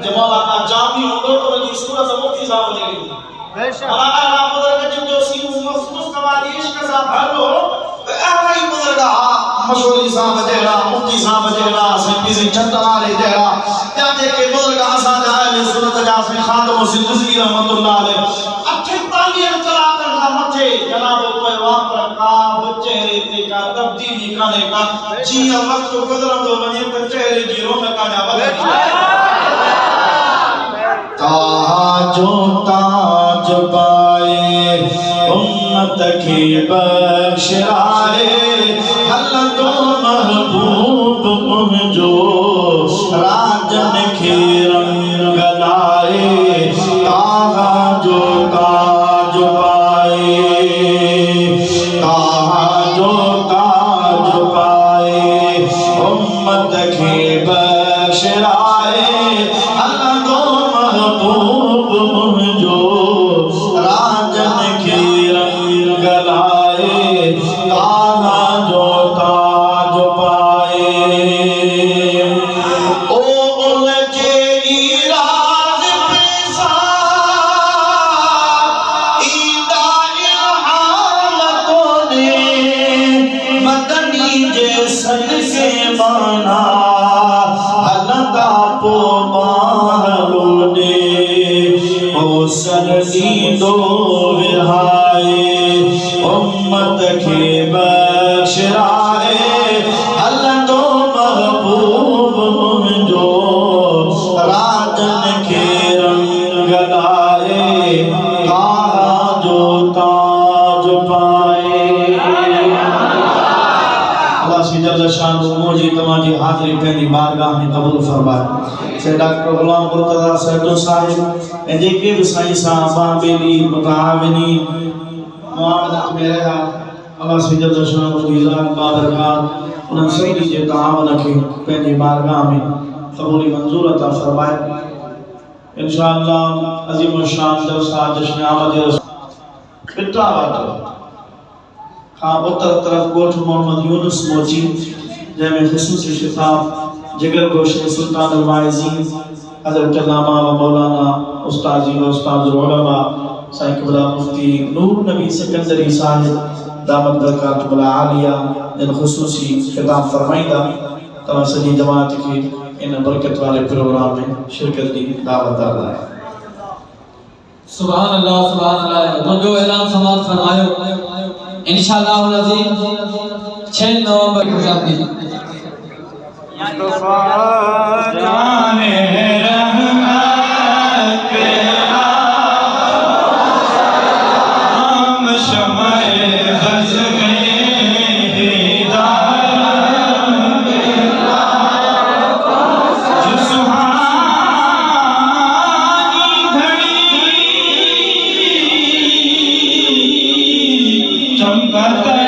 [SPEAKER 1] जो मौलाना जामी होंगे तो उनकी सूरत मुफ्ती साहब लेगी बेशक मौलाना बुजुर्ग जिनको सीनू महसूस कवाली इश्क सा भरो ऐवाई बुजुर्ग मशहूरी साहब जेड़ा मुफ्ती साहब जेड़ा सेठी से चंदवाले जेड़ा क्या देखे बुजुर्ग आसा जाए सूरत जा से खातम सिद्दीकी रहमतुल्लाह अलैह 48 कलाक का मथे जनाब कोई वापर का चेहरे ते का तब्दीली काने का जी वक्त गुजरंदो वने त चेहरे जी रौनक जा वधे ताजो ताज पाए उम्मत के बख्शराए अल्लाह तो महबूब मुझो राजन के रंग लाए ताहा जो ताज पाए ताहा जो ताज पाए उम्मत के बख्शराए अल्लाह तो महबूब मुझो राजन के रंग लाए ताहा जो ताज पाए ओ उलझे इराज पैसा ईदा इल्हामतों ने मदनी जैसन के माना हलता पो माहलो ने ओ सरदी दो विहाए उम्मत के बख्शराए अल्लाह तो महबूब मुझो राजन के रंग लाए ताहा जो ताज पाए अल्लाह से जल्ल शान मोजी तमाजी हाजिरी पहली बारगाह में कबूल फरमाए से डॉक्टर गुलाम मुर्तजा सैदो साहिब ए जेके भी साईं साहबा बेली मुताविनी मुआवनत में रहा अल्लाह से जल्ल शान मोजी जान बाबरकात उन सभी जे तावन के पहली बारगाह में कबूल मंजूर अता फरमाए इंशाअल्लाह अजीम शान जलसा जश्न आमद पिता वातो हाँ उत्तर तरफ गोठ मोहम्मद यूनुस मोची जैमें खुसूसी खिताब जिगर गोशे सुल्तान अल-वाइज़ी हज़रत अल्लामा व मौलाना उस्ताद जी व उस्ताद उलमा साईं क़िबला मुफ्ती नूर नबी सिकंदरी साहिब दामत बरकातुहुल आलिया जिन खुसूसी खिताब फरमाइंदा तमाम सजी जमात की इन बरकत वाले प्रोग्राम में शिरकत की दावत दादा है
[SPEAKER 2] सुभान अल्लाह तो जो ऐलान समाप्त फरमायो इंशाअल्लाह अज़ीम 6 नवंबर को जाती
[SPEAKER 1] मुस्तफा जाने रहमत पे हम शमाए बस में हिदायत जो सुहानी घड़ी चमकते